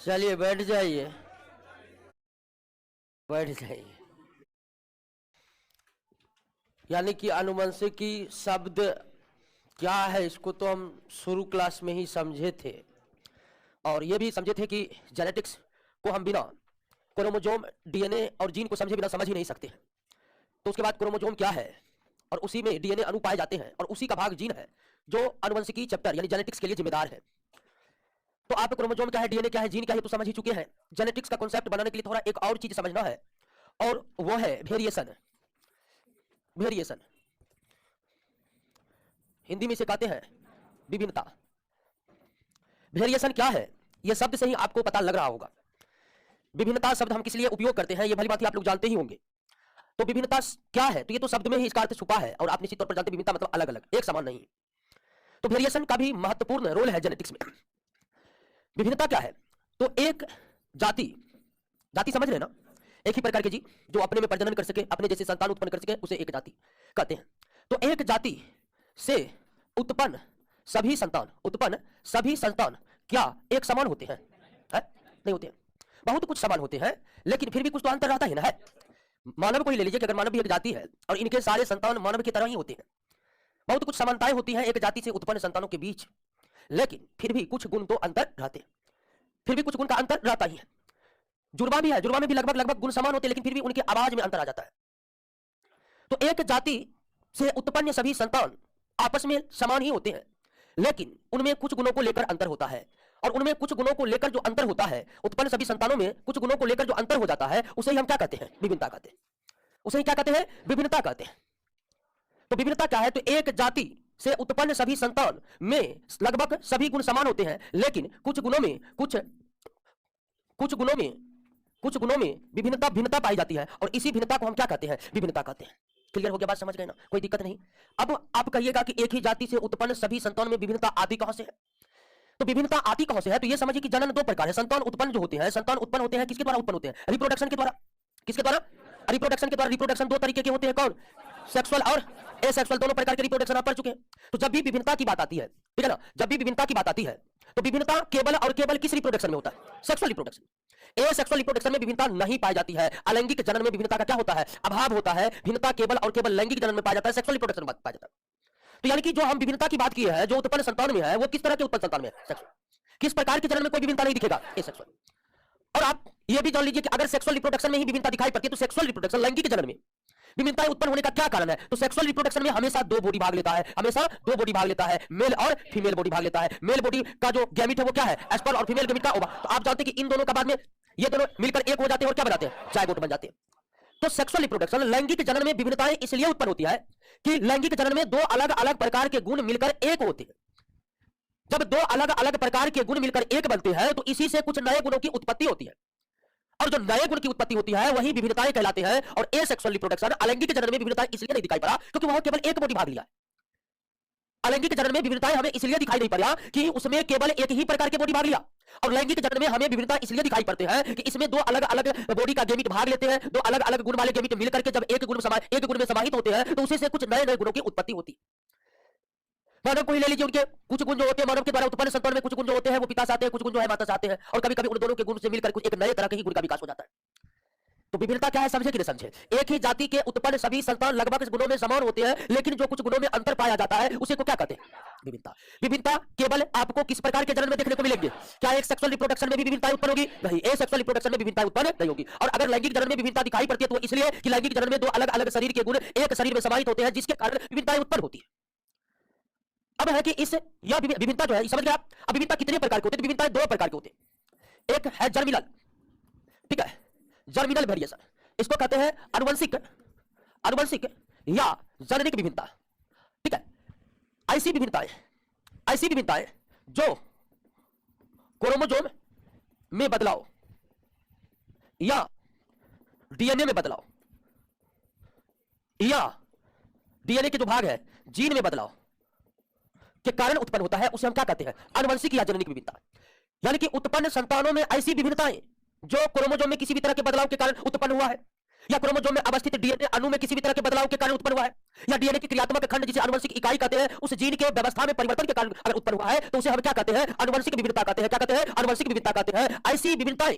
चलिए बैठ जाइए, बैठ जाइए। यानी कि आनुवंशिकी शब्द क्या है इसको तो हम शुरू क्लास में ही समझे थे, और ये भी समझे थे कि जेनेटिक्स को हम बिना क्रोमोसोम, डीएनए और जीन को समझे बिना समझ ही नहीं सकते। तो उसके बाद क्रोमोसोम क्या है, और उसी में डीएनए अणु पाए जाते हैं, और उसी का भाग जीन है जो आनुवंशिकी चैप्टर यानी जेनेटिक्स के लिए जिम्मेदार है। तो आप क्रोमोसोम क्या है, डीएनए क्या है, जीन क्या है तो समझ ही चुके हैं। जेनेटिक्स का कॉन्सेप्ट बनाने के लिए थोड़ा एक और चीज समझना है, और वो है वेरिएशन। वेरिएशन हिंदी में इसे कहते हैं विभिन्नता। वेरिएशन क्या है यह शब्द से ही आपको पता लग रहा होगा। विभिन्नता शब्द हम किस लिए उपयोग करते हैं, यह भली बात ही आप लोग जानते ही होंगे। तो विभिन्नता क्या है, तो ये तो शब्द में ही इसका अर्थ छुपा है, और आप निश्चित तौर पर जानते हैं विभिन्नता मतलब अलग अलग, एक समान नहीं। तो वेरिएशन का भी महत्वपूर्ण रोल है जेनेटिक्स में। विभिन्नता क्या है, तो एक जाति, जाति समझ रहे ना, एक ही प्रकार के जीव जो अपने में प्रजनन कर सके, अपने जैसे संतान उत्पन्न कर सके, उसे एक जाति कहते हैं। तो एक जाति से उत्पन्न सभी संतान क्या एक समान होते हैं? नहीं होते हैं। बहुत कुछ समान होते हैं, लेकिन फिर भी कुछ तो अंतर रहता है ना। है मानव को ही ले लीजिए कि अगर मानव भी एक जाति है और इनके सारे संतान मानव की तरह ही होते हैं, बहुत कुछ समानताएं होती हैं एक जाति से उत्पन्न संतानों के बीच, लेकिन फिर भी कुछ गुण तो अंतर रहते हैं, फिर भी कुछ गुण का अंतर रहता ही है। जुड़वा भी है, जुड़वा में भी लगभग गुण समान होते हैं, लेकिन फिर भी उनके आवाज में अंतर आ जाता है। तो एक जाति से उत्पन्न सभी संतान आपस में समान ही होते हैं, लेकिन उनमें कुछ गुणों को लेकर अंतर होता है, और उनमें कुछ गुणों को लेकर जो अंतर होता है, उत्पन्न सभी संतानों में कुछ गुणों को लेकर जो अंतर हो जाता है, उसे ही हम क्या कहते हैं? विभिन्नता कहते हैं। उसे ही क्या कहते हैं? विभिन्नता कहते हैं। तो विभिन्नता क्या है, तो एक जाति से उत्पन्न सभी संतान में लगभग सभी गुण समान होते हैं, लेकिन कुछ गुणों में भिन्नता पाई जाती है, और इसी भिन्नता को हम क्या कहते हैं? विभिन्नता कहते हैं। क्लियर हो गया, बात समझ गए ना, कोई दिक्कत नहीं। अब आप कहिएगा कि एक ही जाति से उत्पन्न सभी संतान में विभिन्नता आती कहां से है? तो विभिन्नता आती कहां से है, तो ये समझिए कि जनन दो प्रकार है। संतान उत्पन्न जो होते हैं, संतान उत्पन्न होते हैं किसके द्वारा उत्पन्न होते हैं? रिप्रोडक्शन के द्वारा। किसके द्वारा? रिप्रोडक्शन के द्वारा। रिप्रोडक्शन दो तरीके के होते हैं, कौन? सेक्सुअल और एसेक्सुअल, दोनों प्रकार के रिप्रोडक्शन आप पढ़ चुके हैं। तो जब भी विभिन्नता की बात आती है, ठीक है ना, जब भी विभिन्नता की बात आती है, तो विभिन्नता केवल और केवल किस रिप्रोडक्शन में होता है? Sexual reproduction. एसेक्सुअल रिप्रोडक्शन में विभिन्नता नहीं पाई जाती है। अलैंगिक जनन में विभिन्नता का क्या होता है? अभाव होता है। भिन्नता केवल और केवल लैंगिक जनन में पाया जाता है, सेक्सुअल रिप्रोडक्शन में पाया जाता है। तो यानी कि जो हम विभिन्नता की बात की है, जो उत्पन्न संतान में है, वो किस तरह के उत्पन्न संतान में है? सेक्सुअल। किस प्रकार के जनन में कोई विभिन्नता नहीं दिखेगा? एसेक्सुअल। और आप ये भी जान लीजिए कि अगर सेक्सुअल रिप्रोडक्शन में ही विभिन्नता दिखाई पड़ती है, तो सेक्सुअल रिप्रोडक्शन लैंगिक जनन में विभिन्नताएं उत्पन्न होने का क्या कारण है? तो सेक्सुअल रिप्रोडक्शन में हमेशा दो बॉडी भाग लेता है, हमेशा दो बॉडी भाग लेता है, मेल और फीमेल बॉडी भाग लेता है। मेल बॉडी का जो गैमीट है वो क्या है? एस्पर्म, और फीमेल गैमीट का ओवा। तो आप जानते हैं कि इन दोनों का बाद में ये दोनों मिलकर एक हो जाते हैं और क्या बनाते हैं? जायगोट बन जाते हैं। तो सेक्सुअल रिप्रोडक्शन लैंगिक जनन में विभिन्नताएं इसलिए उत्पन्न होती है कि लैंगिक जनन में दो अलग अलग प्रकार के गुण मिलकर एक होते हैं। जब दो अलग अलग प्रकार के गुण मिलकर एक बनते हैं, तो इसी से कुछ नए गुणों की उत्पत्ति होती है, और जो नए गुण की उत्पत्ति होती है वही विभिन्नताएं कहलाते हैं। और एसेक्सुअल रिप्रोडक्शन, अलैंगिक जनन में विभिन्नताएं इसलिए नहीं दिखाई पड़ा क्योंकि वह केवल एक बॉडी भाग लिया है। अलैंगिक जनन में विभिन्नताएं हमें इसलिए दिखाई नहीं पड़ा कि उसमें केवल एक ही प्रकार के बॉडी भाग लिया, और लैंगिक जनन में हमें विभिन्नता इसलिए दिखाई पड़ते हैं कि इसमें दो अलग अलग बॉडी का गैमीट भाग लेते हैं। दो अलग अलग गुण वाले गैमीट मिलकर के जब एक गुण में समाहित होते हैं, तो उसी से कुछ नए नए गुणों की उत्पत्ति होती है। मानव को ही ले लीजिए, उनके कुछ गुण जो होते हैं, मानव के द्वारा उत्पन्न संतान में कुछ गुण जो होते हैं वो पिता से आते हैं, कुछ गुण जो है माता से आते हैं, और कभी कभी उन दोनों के गुण से मिलकर कुछ एक नए तरह के ही गुण का विकास हो जाता है। तो विभिन्नता क्या है, समझे कि नहीं समझे? एक ही जाति के उत्पन्न सभी संतान लगभग गुणों में समान होते हैं, लेकिन जो कुछ गुणों में अंतर पाया जाता है उसे को क्या कहते हैं? विभिन्नता। विभिन्नता केवल आपको किस प्रकार के जनन में देखने को मिलेंगे? क्या एक सेक्सुअल रिप्रोडक्शन में भी विभिन्नता उत्पन्न होगी? नहीं, एसेक्सुअल रिप्रोडक्शन में विभिन्नता उत्पन्न नहीं होगी। और अगर लैंगिक जनन में विभिन्नता दिखाई पड़ती है तो इसलिए कि लैंगिक जनन में दो अलग अलग शरीर के गुण एक शरीर में समाहित होते हैं, जिसके कारण विभिन्नताएं उत्पन्न होती है। अब है कि इस यह विभिन्नता जो है, समझ गए आप? अब विभिन्नता कितने प्रकार के होते हैं? विभिन्नताएं दो प्रकार के होते हैं। एक है जर्मिनल, ठीक है, जर्मिनल वेरिएशन, इसको कहते हैं आनुवंशिक या जननिक विभिन्नता, ठीक है। ऐसी विभिन्नताएं जो क्रोमोसोम में बदलाव या डीएनए में बदलाव या डीएनए के जो भाग है जीन में बदलाव के कारण उत्पन्न होता है, उसे हम क्या कहते हैं? आनुवंशिक या जननिक विभिन्नता। यानी कि उत्पन्न संतानों में ऐसी विभिन्नताएं जो क्रोमोसोम में किसी भी तरह के बदलाव के कारण उत्पन्न हुआ है, या क्रोमोसोम में अवस्थित डीएनए अणु में किसी भी तरह के बदलाव के कारण उत्पन्न हुआ है, या डीएनए की क्रियात्मक खंड जिसे आनुवंशिक इकाई कहते हैं उस जीन के व्यवस्था में परिवर्तन के कारण अगर उत्पन्न हुआ है तो उसे हम क्या कहते हैं? आनुवंशिक विविधता कहते हैं। क्या कहते हैं? आनुवंशिक विविधता कहते हैं। ऐसी विभिन्नताएं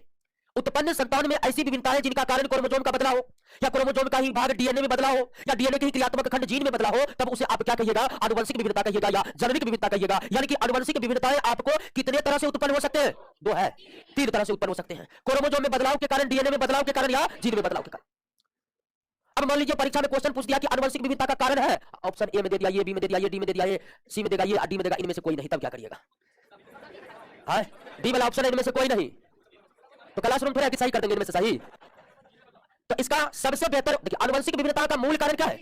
उत्पन्न संतान में ऐसी विभिन्नताएं जिनका कारण क्रोमोसोम का बदलाव हो या क्रोमोसोम का ही भाग डीएनए में बदलाव हो या डीएनए के ही क्रियात्मक खंड जीन में बदलाव हो, तब उसे आप क्या कहिएगा? आनुवंशिक विविधता कहिएगा या जननिक विविधता कहिएगा। यानी कि आनुवंशिक विविधताएं आपको कितने तरह से उत्पन्न हो सकते हैं? दो है, तीन तरह से उत्पन्न हो सकते हैं। क्रोमोसोम में बदलाव के कारण, डीएनए में बदलाव के कारण या जीन में बदलाव के कारण। अब मान लीजिए परीक्षा में क्वेश्चन पूछ दिया कि आनुवंशिक विविधता का कारण है, ऑप्शन ए में दे दिया, ये बी में दे दिया, ये डी में दे दिया, ये सी में देगा, ये डी में देगा, इनमें से कोई नहीं, तब क्या करिएगा? हाँ, डी वाला ऑप्शन है, इनमें से कोई नहीं, तो क्लासरूम थोड़ा कि सही कर देंगे इनमें से सही। तो इसका सबसे बेहतर देखिए, आनुवंशिक विविधता का मूल कारण क्या है?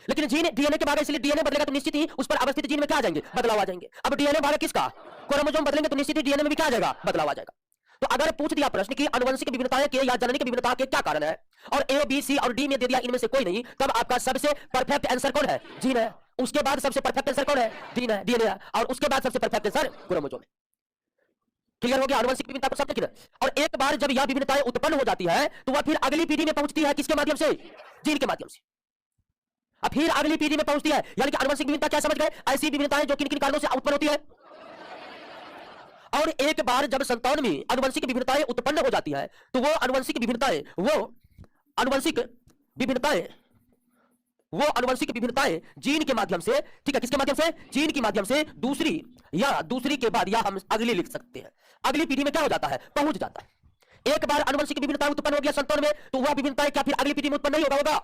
लेकिन जीन डीएनए के भाग, इसलिए डीएनए बदलेगा तो निश्चित ही उस पर अवस्थित जीन में क्या आ जाएंगे? बदलाव आ जाएंगे। अब डीएनए भाग किसका? क्रोमोसोम बदलेंगे तो निश्चित ही डीएनए में भी क्या आ जाएगा? बदलाव आ जाएगा। तो अगर पूछ दिया प्रश्न कि आनुवंशिक विविधताएं के या जननिक विविधता के क्या कारण है और ए बी सी और डी में दे दिया इनमें से कोई नहीं, तब आपका सबसे परफेक्ट आंसर कौन है? जीन है। उसके बाद सबसे परफेक्ट आंसर कौन है? जीन है, डीएनए है। और उसके बाद सबसे परफेक्ट आंसर क्रोमोसोम है। क्लियर हो गया? आनुवंशिक विभिन्नता को सब देखिए। और एक बार जब यह विभिन्नताएं उत्पन्न हो जाती है तो वह फिर अगली पीढ़ी में पहुंचती है, किसके माध्यम से? जीन के माध्यम से। अब फिर अगली पीढ़ी में पहुंचती है, यानी कि आनुवंशिक विभिन्नता क्या समझ गए? ऐसी विभिन्नताएं जो किन किन कारणों से उत्पन्न होती है। और एक बार जब संतान में आनुवंशिक विभिन्नताएं उत्पन्न हो जाती है तो वो आनुवंशिक विभिन्नताएं जीन के माध्यम से, ठीक है, किसके माध्यम से? जीन के माध्यम से दूसरी के बाद या हम अगली लिख सकते हैं, अगली पीढ़ी में क्या हो जाता है? पहुंच जाता है। एक बार आनुवंशिक विभिन्नता उत्पन्न हो गया संतान में तो वह विभिन्नताएं क्या फिर अगली पीढ़ी में उत्पन्न नहीं होगा?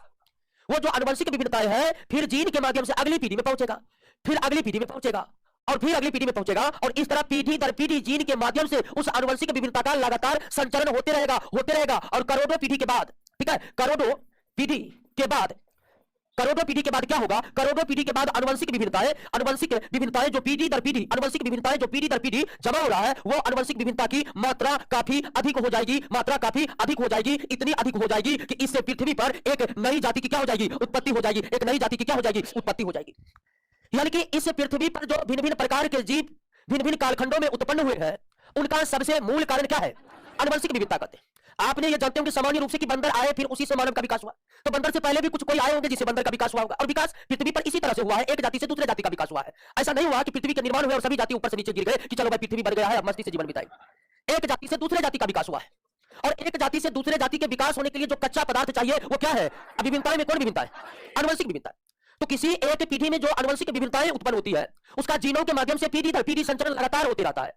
वो जो आनुवंशिक विभिन्नताएं है फिर जीन के माध्यम से अगली पीढ़ी में पहुंचेगा, फिर अगली पीढ़ी में पहुंचेगा और फिर अगली पीढ़ी में पहुंचेगा, और इस तरह पीढ़ी दर पीढ़ी जीन के माध्यम से उस आनुवंशिक विभिन्नता का लगातार संचरण होते रहेगा और करोड़ों पीढ़ी के बाद, ठीक है, करोड़ों पीढ़ी के बाद क्या होगा? करोड़ों पीढ़ी के बाद आनुवंशिक विभिन्नताएं जो पीढ़ी दर पीढ़ी जमा हो रहा है, वो आनुवंशिक विभिन्नता की मात्रा काफी अधिक हो जाएगी, इतनी अधिक हो जाएगी कि इससे पृथ्वी पर एक नई जाति की क्या हो जाएगी? उत्पत्ति हो जाएगी। एक नई जाति की क्या हो जाएगी? उत्पत्ति हो जाएगी। यानी कि इस पृथ्वी पर जो भिन्न भिन्न प्रकार के जीव भिन्न भिन्न कालखंडों में उत्पन्न हुए हैं, उनका सबसे मूल कारण क्या है? आनुवंशिक विविधता कहते हैं। आपने ये जानते होंगे सामान्य रूप से कि बंदर आए फिर उसी से मानव का विकास हुआ, तो बंदर से पहले भी कुछ कोई आए होंगे जिससे बंदर का विकास हुआ होगा, और विकास पृथ्वी पर इसी तरह से हुआ है, एक जाति से दूसरे जाति का विकास हुआ है। ऐसा नहीं हुआ कि पृथ्वी का निर्माण हुआ और सभी जाति ऊपर से नीचे गिर गए कि चलो भाई पृथ्वी बढ़ गया है अब मस्ती से जीवन बिताएंगे। एक जाति से दूसरे जाति का विकास हुआ है, और एक जाति से दूसरे जाति के विकास होने के लिए जो कच्चा पदार्थ चाहिए वो क्या है? विभिन्नताएं में कौन विभिन्नता है? आनुवंशिक विभिन्नता। तो किसी एक पीढ़ी में जो आनुवंशिक विभिन्नताएं उत्पन्न होती है उसका जीनों के माध्यम से पीढ़ी दर पीढ़ी संचरण लगातार होते रहता है,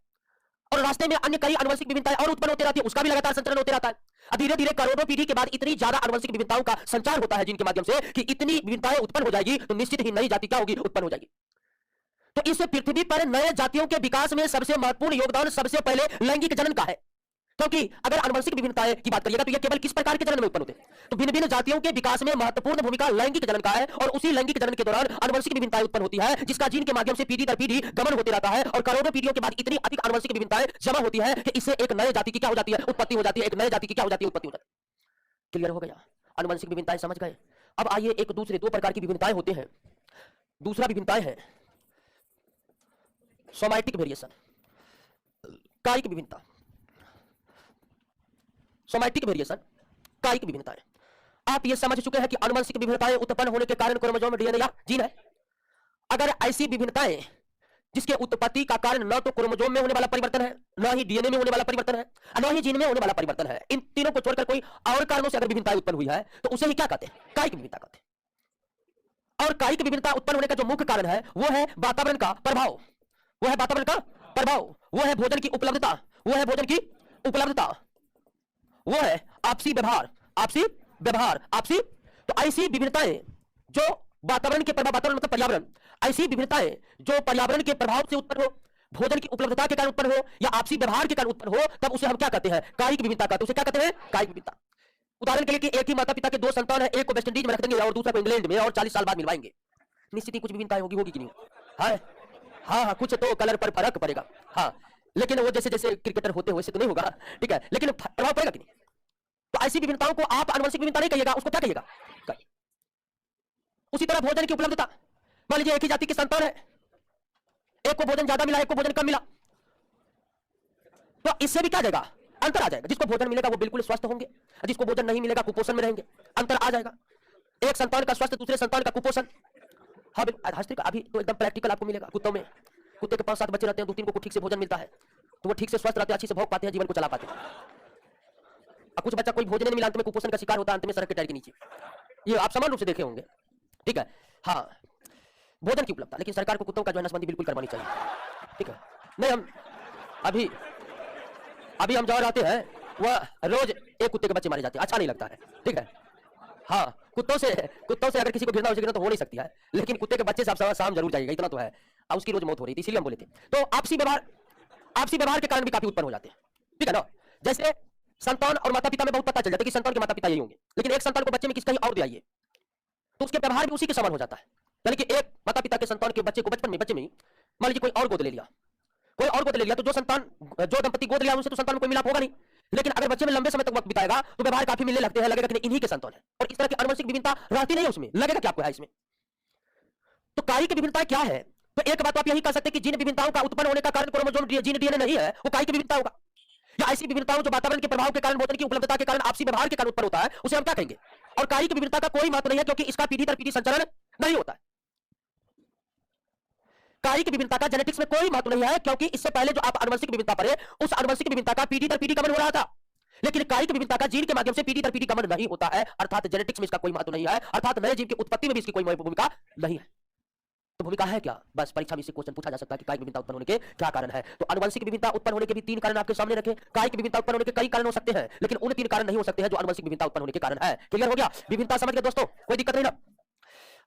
और रास्ते में अन्य कई आनुवंशिक विभिन्नताएं और उत्पन्न होते रहती है, उसका भी लगातार संचरण होते रहता है। धीरे धीरे करोड़ों पीढ़ी के बाद इतनी ज्यादा आनुवंशिक विभिन्नताओं का संचार होता है जिनके माध्यम से कि इतनी विभिन्नताएं उत्पन्न हो जाएगी तो निश्चित ही नई जाति क्या होगी? उत्पन्न हो जाएगी। तो इस पृथ्वी पर नए जातियों के विकास में सबसे महत्वपूर्ण योगदान सबसे पहले लैंगिक जनन का है, क्योंकि अगर आनुवंशिक विभिन्नताएं की बात करिएगा तो ये केवल किस प्रकार के जनन में उत्पन्न होते हैं? तो भिन्न भिन्न जातियों के विकास में महत्वपूर्ण भूमिका लैंगिक जनन का है, और उसी लैंगिक जनन के दौरान आनुवंशिक विभिन्नताएं उत्पन्न होती है जिसका जीन के माध्यम से पीढ़ी दर पीढ़ी गमन होते रहता है, और करोड़ों पीढ़ियों के बाद इतनी अधिक आनुवंशिक विभिन्नताएं जमा होती है कि इससे एक नए जाति की क्या हो जाती है? उत्पत्ति हो जाती है। एक नए जाति की क्या हो जाती है? उत्पत्ति हो जाती है। क्लियर हो गया? आनुवंशिक विभिन्नताएं समझ गए? अब आइए एक दूसरे दो प्रकार की विभिन्नताएं होते हैं। दूसरा विभिन्नताएं है सोमैटिक वेरिएशन, कायिक विभिन्नता। सोमैटिक वेरिएशन, कायिक विभिन्नताएं। आप ये समझ चुके हैं कि आनुवंशिक विभिन्नताएं उत्पन्न होने के कारण क्रोमोसोम में डीएनए या जीन है। अगर ऐसी विभिन्नताएं जिसके उत्पत्ति का कारण न तो क्रोमोसोम में होने वाला परिवर्तन है, न ही डीएनए में होने वाला परिवर्तन है, न ही जीन में होने वाला परिवर्तन है, इन तीनों को छोड़कर कोई और कारणों से अगर विभिन्नताएं उत्पन्न हुई है तो उसे ही क्या कहते हैं? कायिक विभिन्नता कहते हैं। और कायिक विभिन्नता उत्पन्न होने का जो मुख्य कारण है वो है वातावरण का प्रभाव, वो है भोजन की उपलब्धता, वो है आपसी व्यवहार। तो ऐसी विभिन्नताएं जो वातावरण के प्रभाव, वातावरण मतलब पर्यावरण, ऐसी विभिन्नताएं जो पर्यावरण के प्रभाव से उत्पन्न हो, भोजन की उपलब्धता के कारण उत्पन्न हो या आपसी व्यवहार के कारण उत्पन्न हो, तब उसे हम क्या कहते हैं? कायिक विभिन्नता कहते हैं। उसे क्या कहते हैं? कायिक विभिन्नता। उदाहरण के लिए कि एक ही माता पिता के दो संतान है, एक को वेस्ट इंडीज में रख देंगे और दूसरा को इंग्लैंड में, और 40 साल बाद मिलवाएंगे, निश्चित ही कुछ विभिन्नताएं होगी कि नहीं? हाँ, कुछ तो कलर पर फर्क पड़ेगा, हाँ, लेकिन वो जैसे जैसे क्रिकेटर होते हैं वैसे तो नहीं होगा, ठीक है, लेकिन प्रभाव पड़ेगा कि नहीं? तो ऐसी विभिन्नताओं को आप आनुवंशिक विभिन्नता नहीं कहिएगा, उसको क्या कहिएगा? उसी तरह भोजन की उपलब्धता, मान लीजिए एक ही जाति के संतान है, एक को भोजन ज्यादा मिला, एक को भोजन कम मिला, तो इससे भी क्या जाएगा? अंतर आ जाएगा। जिसको भोजन मिलेगा वो बिल्कुल स्वस्थ होंगे, जिसको भोजन नहीं मिलेगा कुपोषण में रहेंगे, अंतर आ जाएगा। एक संतान का स्वस्थ, दूसरे संतान का कुपोषण। हाँ अभी तो एकदम प्रैक्टिकल आपको मिलेगा। कुत्तों में, कुत्ते के 5-7 बच्चे रहते हैं, 2-3 को ठीक से भोजन मिलता है तो वो ठीक से स्वस्थ रहते हैं, अच्छी से भोग पाते हैं, जीवन को चला पाते हैं। और कुछ बच्चा कोई भोजन नहीं मिला, अंत में कुपोषण का शिकार होता है, अंत में सड़क के टायर के नीचे। ये आप समान रूप से देखे होंगे, ठीक है। हाँ, भोजन की उपलब्धता, लेकिन सरकार को कुत्तों का जो है नसबंदी बिल्कुल करवानी चाहिए, ठीक है। नहीं हम अभी हम जहाँ रहते हैं वह रोज एक कुत्ते के बच्चे मारे जाते हैं, अच्छा नहीं लगता है, ठीक है। हाँ, कुत्तों से अगर किसी को घृणा तो हो नहीं सकती है, लेकिन कुत्ते के बच्चे से आप शाम जरूर जाइएगा, इतना तो है। अब उसकी रोज मौत हो रही थी, इसीलिए हम बोले थे। तो आपसी व्यवहार के कारण भी काफी उत्पन्न हो जाते हैं, ठीक है ना। जैसे संतान और माता पिता में बहुत पता चल जाता है कि संतान के माता पिता यही होंगे, लेकिन एक संतान को बच्चे में किसी कहीं और दे आइए तो उसके व्यवहार भी उसी के समान हो जाता है। यानी कि एक माता पिता के संतान के बच्चे को बचपन में मान लीजिए कोई और गोद ले लिया, तो जो दंपति गोद लिया उनसे तो संतान में कोई मिलाप होगा नहीं, लेकिन अगर बच्चे में लंबे समय तक वक्त बिताएगा तो व्यवहार काफी मिलने लगते हैं, लगेगा कि इन्हीं के संतान है, और इस तरह की आनुवंशिक विभिन्नता रहती नहीं है उसमें, लगेगा कि आपको है इसमें। तो कार्य की विभिन्नता क्या है? तो एक बात आप यही कह सकते हैं कि जीन विभिन्नताओं का उत्पन्न होने का कारण क्रोमोसोम जीन डीएनए नहीं है, वो कार्य की विभिन्नता होगा। या ऐसी विभिन्नताओं जो वातावरण के प्रभाव के कारण, भोजन की उपलब्धता के कारण, आपसी व्यवहार के कारण उत्पन्न होता है, उसे हम क्या कहेंगे? और कार्य की विभिन्नता का कोई महत्व नहीं है, क्योंकि इसका पीढ़ी दर पीढ़ी संचरण नहीं होता है। कार्य की विभिन्नता का जेनेटिक्स में कोई महत्व नहीं है, क्योंकि इससे पहले जो आप आनुवंशिक विभिन्नता पढ़े, उस आनुवंशिक विभिन्नता का पीढ़ी दर पीढ़ी गमन हो रहा था। लेकिन कार्य की विभिन्नता का जीन के माध्यम से पीढ़ी दर पीढ़ी गमन नहीं होता है, अर्थात जेनेटिक्स में इसका कोई महत्व नहीं है, अर्थात नए जीव की उत्पत्ति में भी इसकी कोई भूमिका नहीं है। तो भूमिका है क्या? बस परीक्षा में इससे क्वेश्चन पूछा जा सकता है कि कार्य विभिन्नता उत्पन्न होने के क्या कारण है। तो आनुवंशिक विभिन्नता उत्पन्न होने के भी 3 कारण आपके सामने रखे। कार्य की विभिन्नता उत्पन्न होने के कई कारण हो सकते हैं, लेकिन उन 3 कारण नहीं हो सकते हैं जो आनुवंशिक विभिन्नता उत्पन्न होने के कारण है। क्लियर हो गया? विभिन्नता समझ गए दोस्तों, कोई दिक्कत नहीं ना।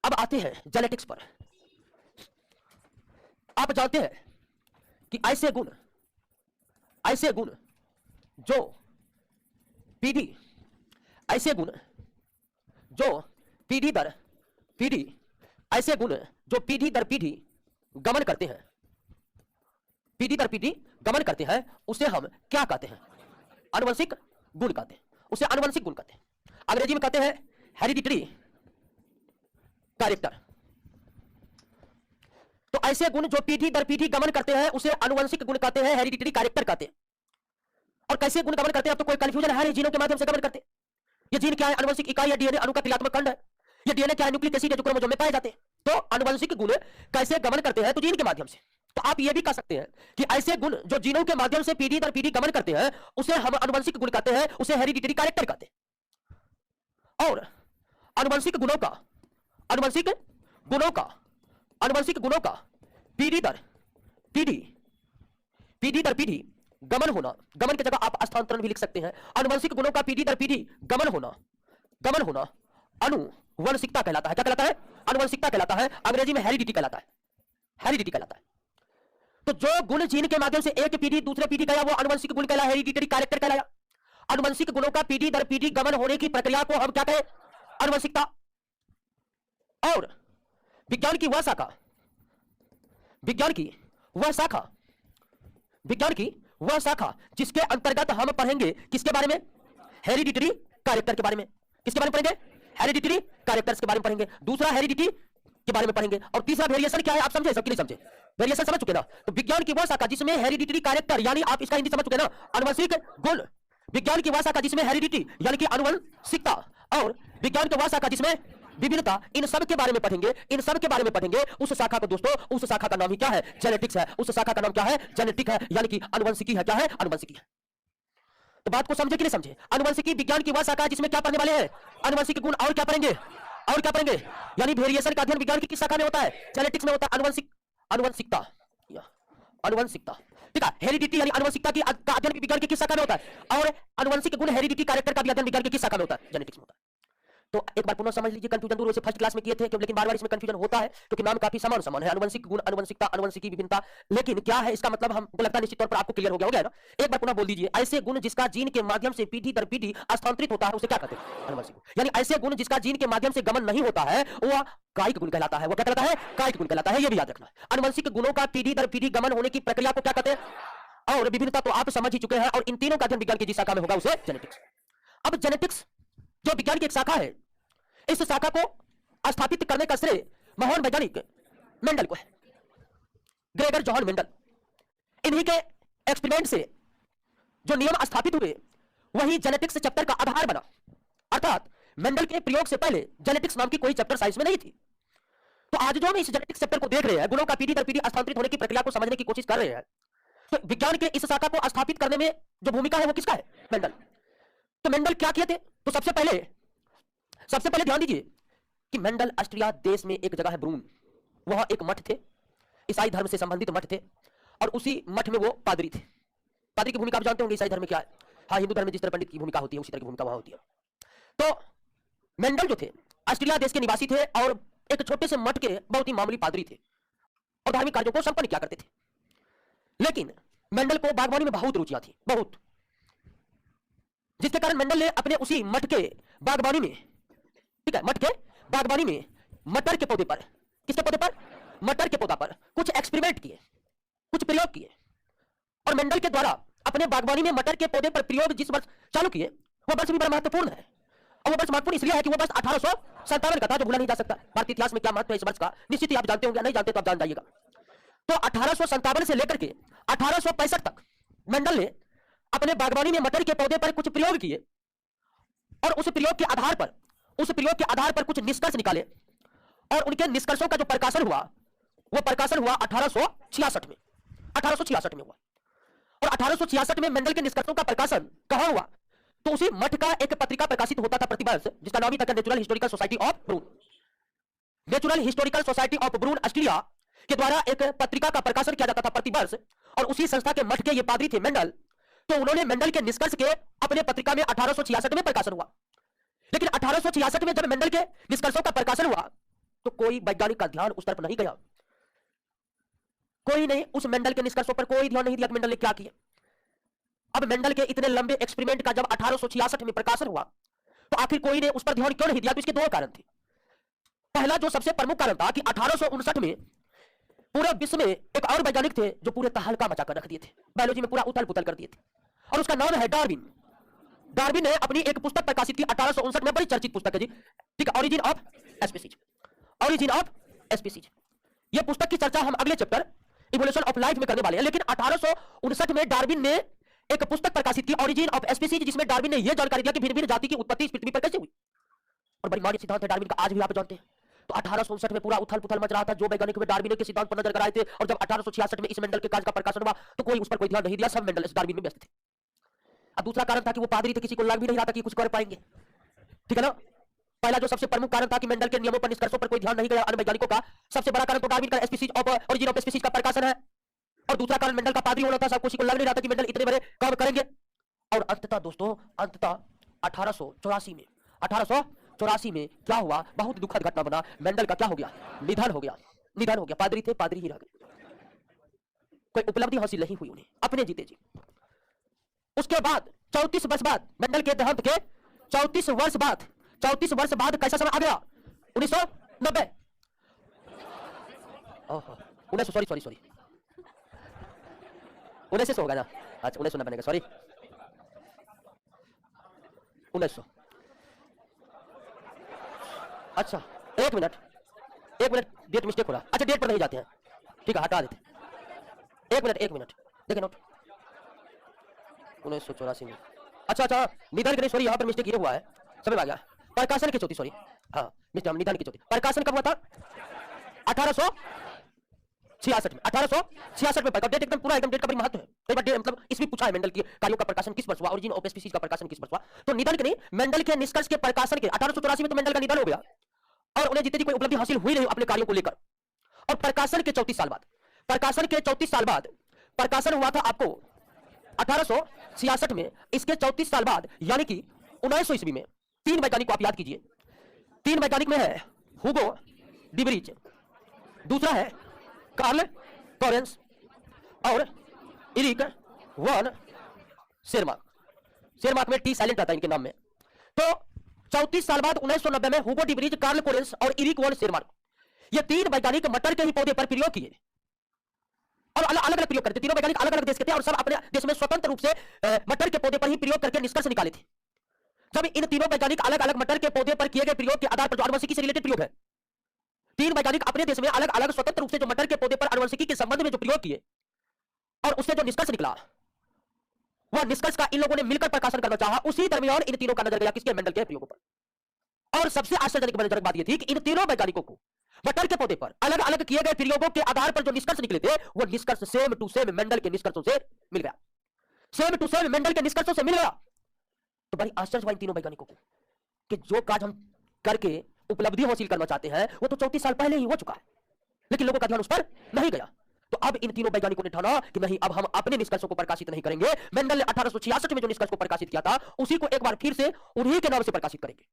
अब आते हैं जेनेटिक्स पर। आप जानते हैं कि ऐसे गुण जो पीढ़ी ऐसे गुण जो पीढ़ी दर पीढ़ी ऐसे गुण जो पीढ़ी दर पीढ़ी गमन करते हैं, पीढ़ी दर पीढ़ी गमन करते हैं, उसे हम क्या कहते हैं? आनुवंशिक गुण कहते हैं, उसे आनुवंशिक गुण कहते हैं। अंग्रेजी में कहते हैं हेरिडिटरी कैरेक्टर। तो ऐसे गुण जो पीढ़ी दर पीढ़ी गमन करते हैं उसे आनुवंशिक गुण कहते हैं, हेरिडिटरी कैरेक्टर कहते हैं। और कैसे गुण गमन करते हैं? अब तो कोई कंफ्यूजन है नहीं, जीनों के माध्यम से गमन करते हैं। ये जीन क्या है? आनुवंशिक इकाई या डीएनए अणु का क्रियात्मक खंड है। ये डीएनए क्या है? न्यूक्लिक एसिड जो क्रोमोसोम में पाए जाते हैं। तो आनुवंशिक गुण कैसे गमन करते हैं? तो जीन के माध्यम से। तो आप ये भी कह सकते हैं कि ऐसे गुण जो जीनों के माध्यम से पीढ़ी दर पीढ़ी गमन करते हैं उसे हम आनुवंशिक गुण कहते हैं, उसे हेरिडिटरी कैरेक्टर कहते हैं। और आनुवंशिक गुणों का पीढ़ी दर पीढ़ी गमन होना, गमन की जगह आप स्थानांतरण भी लिख सकते हैं। आनुवंशिक गुणों का पीढ़ी दर पीढ़ी गमन होना आनुवंशिकता कहलाता है। क्या कहलाता है? आनुवंशिकता कहलाता है। अंग्रेजी में हेरिडिटी कहलाता है। तो जो गुण जीन के माध्यम से एक पीढ़ी दूसरे पीढ़ी गया वो आनुवंशिक गुण कहलाया, हेरिडिटरी कैरेक्टर कहलाया। आनुवंशिक गुणों का पीढ़ी दर पीढ़ी गमन होने की प्रक्रिया को हम क्या कहें? आनुवंशिकता। और विज्ञान की वह शाखा जिसके अंतर्गत हम पढ़ेंगे किसके बारे में? हेरिडिटरी कैरेक्टर के बारे में। किसके बारे में पढ़ेंगे? हेरिडिटरी कैरेक्टर्स के बारे में पढ़ेंगे। दूसरा हेरिडिटी के बारे में पढ़ेंगे, और तीसरा वेरिएशन क्या है आप समझे? सबके लिए समझे? वेरिएशन समझ चुके ना? तो विज्ञान की वह शाखा जिसमें हेरिडिटरी कैरेक्टर, यानी आप इसका हिंदी समझ चुके ना, आनुवंशिक गुण। विज्ञान की वह शाखा जिसमें हेरिडिटी यानी कि आनुवंशिकता, और विज्ञान की वह शाखा जिसमें विभिन्नता, इन सब के बारे में पढ़ेंगे। उस शाखा को दोस्तों, उस शाखा का नाम ही क्या है? जेनेटिक्स है। उस शाखा का नाम क्या है? जेनेटिक है, यानी कि आनुवंशिकी है। क्या है? आनुवंशिकी है। तो बात को समझे कि नहीं समझे? आनुवंशिकी विज्ञान की वह शाखा है जिसमें क्या पढ़ने वाले हैं? आनुवंशिक गुण। और क्या पढ़ेंगे? यानी वेरिएशन का अध्ययन विज्ञान की किस शाखा में होता है? जेनेटिक्स में होता है। आनुवंशिकता, ठीक है। हेरिडिटी यानी आनुवंशिकता की का अध्ययन विज्ञान की किस शाखा में होता है? और आनुवंशिक गुण हेरिडिटी कैरेक्टर का भी अध्ययन विज्ञान की किस शाखा में होता है? जेनेटिक्स में होता है। तो एक बार पुनः समझ लीजिए, कंफ्यूजन दूर से फर्स्ट क्लास में किए थे, लेकिन बार-बार इसमें कंफ्यूजन होता है क्योंकि नाम काफी समान है। आनुवंशिक गुण, आनुवंशिकता, आनुवंशिकी विभिन्नता, लेकिन क्या है इसका मतलब? हमको लगता है निश्चित तौर पर आपको क्लियर हो गया ना? एक बार पुनः बोल दीजिए। ऐसे गुण जिसका जीन के माध्यम से पीढ़ी दर पीढ़ी स्थानांतरित होता है उसे क्या कहते हैं? आनुवंशिक गुण। यानी ऐसे गुण जिसका जीन के माध्यम से गमन नहीं होता है वह कायिक गुण कहलाता है। वो क्या कहलाता है? कायिक गुण कहलाता है। ये भी याद रखना। आनुवंशिक गुणों का पीढ़ी दर पीढ़ी गमन होने की प्रक्रिया को क्या कहते हैं? और विभिन्नता तो आप समझ ही चुके हैं, और इन तीनों का अध्ययन विज्ञान की जिस शाखा में होगा उसे जेनेटिक्स। अब जेनेटिक्स जो विज्ञान की एक शाखा है, इस शाखा को स्थापित करने का श्रेय महान वैज्ञानिक मेंडल को है, ग्रेगर जॉन मेंडल। इन्हीं के एक्सपेरिमेंट से जो नियम स्थापित हुए वही जेनेटिक्स चैप्टर का आधार बना। अर्थात मेंडल के प्रयोग से पहले जेनेटिक्स नाम की कोई चैप्टर साइंस में नहीं थी। तो आज जो हम इस जेनेटिक्स चैप्टर को देख रहे हैं, गुणों का पीढ़ी दर पीढ़ी स्थानांतरित होने की प्रक्रिया को समझने की कोशिश कर रहे हैं, तो विज्ञान के इस शाखा को स्थापित करने में जो भूमिका है वो किसका है? मेंडल। तो मेंडल क्या किए थे? तो सबसे पहले ध्यान दीजिए कि मेंडल ऑस्ट्रिया देश में एक जगह है ब्रून, वहां एक मठ थे, ईसाई धर्म से संबंधित मठ थे, और उसी मठ में वो पादरी थे। पादरी की भूमिका आप जानते होंगे ईसाई धर्म में क्या है। हाँ, हिंदू धर्म में जिस तरह पंडित की भूमिका होती है उसी तरह की भूमिका वहां होती है। तो मेंडल जो थे ऑस्ट्रेलिया देश के निवासी थे और एक छोटे से मठ के बहुत ही मामूली पादरी थे और धार्मिक कार्यों को संपन्न किया करते थे। लेकिन मेंडल को बागवानी में बहुत रुचियां थी, बहुत, जिसके कारण मेंडल ने अपने उसी मठ के बागवानी में, ठीक है, मठ के बागवानी में मटर के पौधे पर, किसके पौधे पर? मटर के पौधा पर कुछ एक्सपेरिमेंट किए, कुछ प्रयोग किए। और मेंडल के द्वारा अपने बागवानी में मटर के पौधे पर प्रयोग जिस वर्ष चालू किए वह वर्ष भी बड़ा महत्वपूर्ण है। और वो वर्ष महत्वपूर्ण इसलिए है कि वो वर्ष 1857 का था, जो भूला नहीं जा सकता। भारतीय इतिहास में क्या महत्व है इस वर्ष का निश्चित ही आप जानते होंगे, नहीं जानते तो आप जान जाइएगा। तो 1857 से लेकर के 1865 तक मेंडल ने अपने बागवानी में मटर के पौधे पर कुछ प्रयोग किए और उस प्रयोग के आधार पर कुछ निष्कर्ष निकाले, और उनके निष्कर्षों का जो प्रकाशन हुआ वो प्रकाशन हुआ 1866 में। 1866 में हुआ। और 1866 में मेंडल के निष्कर्षों का प्रकाशन कहां हुआ? तो उसी मठ का एक पत्रिका प्रकाशित होता था प्रतिवर्ष, जिसका नाम ही था natural historical society of Brunn. Natural historical society of Brunn Australia के द्वारा एक पत्रिका का प्रकाशन किया जाता था प्रतिवर्ष, और उसी संस्था के मठ के ये पादरी थे मेंडल। तो उन्होंने मेंडल के निष्कर्ष के अपने पत्रिका में 1866 में प्रकाशन हुआ। लेकिन 1866 में जब मेंडल के निष्कर्षों का प्रकाशन हुआ तो कोई वैज्ञानिक का ध्यान उस तरफ नहीं गया। कोई नहीं, उस मेंडल के निष्कर्षों पर कोई ध्यान नहीं दिया कि मेंडल ने क्या किया। अब मेंडल के इतने लंबे एक्सपेरिमेंट का जब 1866 में प्रकाशन हुआ तो आखिर कोई ने उस पर ध्यान क्यों नहीं दिया? तो इसके दो कारण थे। पहला जो सबसे प्रमुख कारण था कि 1859 में पूरे विश्व में एक और वैज्ञानिक थे जो पूरे तहलका मचा कर रख दिए थे, बायोलॉजी में पूरा उथल पुथल कर दिए थे, और उसका नाम है डार्विन। डार्विन ने अपनी एक पुस्तक प्रकाशित की 1859 में, बड़ी चर्चित पुस्तक है जी, ठीक है, origin of species. Origin of species, यह पुस्तक की चर्चा हम अगले चैप्टर इवोल्यूशन ऑफ लाइफ में करने वाले हैं। लेकिन 1859 में डार्विन ने एक पुस्तक प्रकाशित की ओरिजिन ऑफ स्पीसीज, जिसमें डार्विन ने यह जानकारी दिया कि भिन्न भिन्न जाति की उत्पत्ति इस पृथ्वी पर कैसे हुई। और बड़ी मान्य सिद्धांत है डार्विन का, आज भी आप जानते हैं। तो 1859 में पूरा उथल पुथल मच रहा था, जो वैज्ञानिक में डार्विन के सिद्धांत पर नजर कराए थे, और जब 1866 में इस मेंडल के कार्य का प्रकाशन हुआ तो कोई उस पर कोई ध्यान नहीं दिया, सब मेंडल इस डार्विन में व्यस्त थे। अब दूसरा कारण था कि वो पादरी थे, किसी को लग भी नहीं रहा था कि कुछ कर पाएंगे, ठीक है ना। पहला जो सबसे प्रमुख कारण था कि मेंडल के नियमों पर, निष्कर्षों पर कोई ध्यान नहीं गया अन्य वैज्ञानिकों का, सबसे बड़ा कारण तो डार्विन का species of origin of species का प्रकाशन है। और दूसरा कारण मेंडल का पादरी होना था, सब किसी को लग नहीं रहा था कि मेंडल इतने बड़े काम करेंगे। और अंततः दोस्तों, अंततः 1884 में क्या हुआ? बहुत दुखद घटना बना। मेंडल का क्या हो गया? निधन हो गया। पादरी थे, पादरी ही रह गए, कोई उपलब्धि हासिल नहीं हुई उन्हें, अपने जीते जी। उसके बाद 34 वर्ष बाद, मेंडल के देहांत के 34 वर्ष बाद कैसा समय आ गया? 1990। सॉरी 1900 होगा ना, अच्छा 1990 बनेगा, सॉरी 1900। अच्छा एक मिनट डेट मिस्टेक हो रहा। अच्छा डेट पर नहीं जाते हैं, ठीक है, हटा देते। एक मिनट देखिए नोट, 1984 में। अच्छा निधन के, सॉरी यहाँ पर मिस्टेक ये हुआ है, समझ आ गया। प्रकाशन की चौथी, सॉरी, हाँ निधन की चौथी। प्रकाशन कब हुआ था? 1866 में। 1866 में डेट एकदम पूरा, एकदम डेट का बड़ी महत्व है। कई बार मतलब इसमें पूछा है मेंडल के कार्यों का प्रकाशन किस वर्ष हुआ, ओरिजिन ऑफ स्पीसीज का प्रकाशन किस वर्ष हुआ। तो निधन के नहीं, मेंडल के निष्कर्ष के प्रकाशन के 1884 में तो मेंडल का निधन हो गया और उन्हें जितनी कोई उपलब्धि हासिल हुई नहीं अपने कार्यों को लेकर। और प्रकाशन के 34 साल बाद प्रकाशन हुआ था आपको 1866 में। इसके 34 साल बाद यानी कि 1900 ईस्वी में 3 वैज्ञानिक को आप याद कीजिए। 3 वैज्ञानिक में है हुगो डिब्रीज, दूसरा है कार्ल कोरेंस और इरिक वन शेरमार्क में टी साइलेंट आता है इनके नाम में। तो 34 साल बाद 1990 में हुगो डिब्रीज, कार्ल कोरेंस और इरिक वन शेरमार्क, ये 3 वैज्ञानिक मटर के ही पौधे पर प्रयोग किए और अलग अलग प्रयोग करते। तीनों वैज्ञानिक अलग अलग देश के थे और सब अपने देश में स्वतंत्र रूप से मटर के पौधे पर ही प्रयोग करके निष्कर्ष निकाले थे। जब इन तीनों वैज्ञानिक अलग अलग मटर के पौधे पर किए गए प्रयोग के आधार पर, जो आनुवंशिकी से रिलेटेड प्रयोग है, 3 वैज्ञानिक अपने देश में अलग अलग स्वतंत्र रूप से जो मटर के पौधे पर आनुवंशिकी के संबंध में जो प्रयोग किए और उससे जो निष्कर्ष निकला, वह निष्कर्ष का इन लोगों ने मिलकर प्रकाशन करना चाहा। उसी दरमियान इन तीनों का नजर गया किसके? मेंडल के प्रयोगों पर। और सबसे आश्चर्यजनक बात यह थी कि इन तीनों वैज्ञानिकों को मटर के पौधे पर अलग अलग किए गए प्रयोगों के आधार पर जो निष्कर्ष निकले थे वो निष्कर्ष सेम टू सेम मेंडल के निष्कर्षों से मिल गया। सेम टू सेम मेंडल के निष्कर्षों से मिल गया। तो बड़ी आश्चर्य हुआ इन तीनों वैज्ञानिकों को कि जो कार्य हम करके उपलब्धि हासिल करना चाहते हैं वो तो 34 साल पहले ही हो चुका है, लेकिन लोगों का ध्यान उस पर नहीं गया। तो अब इन तीनों वैज्ञानिकों ने ठाना कि नहीं, अब हम अपने निष्कर्षों को प्रकाशित नहीं करेंगे। मेंडल ने 1866 में जो निष्कर्ष को प्रकाशित किया था उसी को एक बार फिर से उन्हीं के नाम से प्रकाशित करेंगे।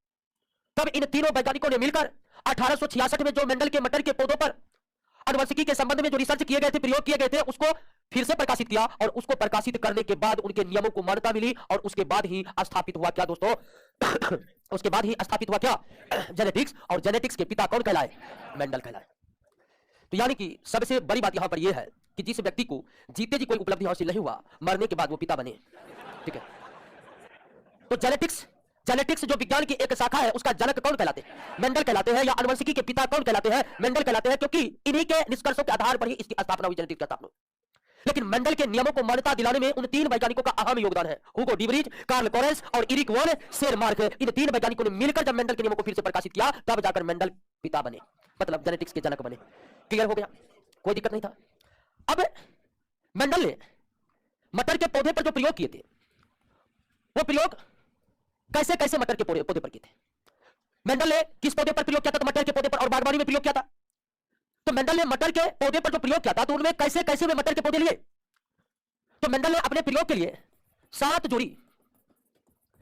तब इन तीनों वैज्ञानिकों ने मिलकर 1866 में जो मेंडल के मटर के पौधों पर आनुवंशिकी के संबंध में जो रिसर्च किए गए थे, प्रयोग किए गए थे, उसको फिर से प्रकाशित किया। और उसको प्रकाशित करने के बाद उनके नियमों को मान्यता मिली और उसके बाद ही स्थापित हुआ क्या दोस्तों उसके बाद ही स्थापित हुआ क्या? जेनेटिक्स। और जेनेटिक्स के पिता कौन कहलाए? मेंडल कहलाए। तो यानी कि सबसे बड़ी बात यहां पर यह है कि जिस व्यक्ति को जीते जी कोई उपलब्धि हासिल नहीं हुआ, मरने के बाद वो पिता बने। ठीक है, तो जेनेटिक्स जो विज्ञान की एक शाखा है उसका जनक कौन कहलाते हैं? मेंडल कहलाते हैं। या आनुवंशिकी के पिता कौन कहलाते हैं? मेंडल कहलाते हैं, क्योंकि इन्हीं के निष्कर्षों के आधार पर ही इसकी स्थापना हुई, जेनेटिक्स की स्थापना। लेकिन मेंडल के नियमों को मान्यता दिलाने में उन तीन वैज्ञानिकों का अहम योगदान है, हुगो डीवरीज, कार्ल कोरेंस और इरिक वॉन शेरमार्क। इन तीन वैज्ञानिकों ने मिलकर जब मेंडल के नियमों को फिर से प्रकाशित किया तब जाकर मेंडल पिता बने, मतलब जेनेटिक्स के जनक बने। क्लियर हो गया? कोई दिक्कत नहीं था। अब मेंडल ने मटर के पौधे पर जो प्रयोग किए थे वो प्रयोग कैसे कैसे मटर के पौधे पर किए थे? मेंडल ने किस पौधे पर प्रयोग किया था? तो मटर के पौधे पर और बागवानी में प्रयोग किया था। तो मेंडल ने मटर के पौधे पर जो प्रयोग किया था तो उनमें कैसे कैसे वे मटर के पौधे लिए? तो मेंडल ने अपने प्रयोग के लिए 7 जोड़ी,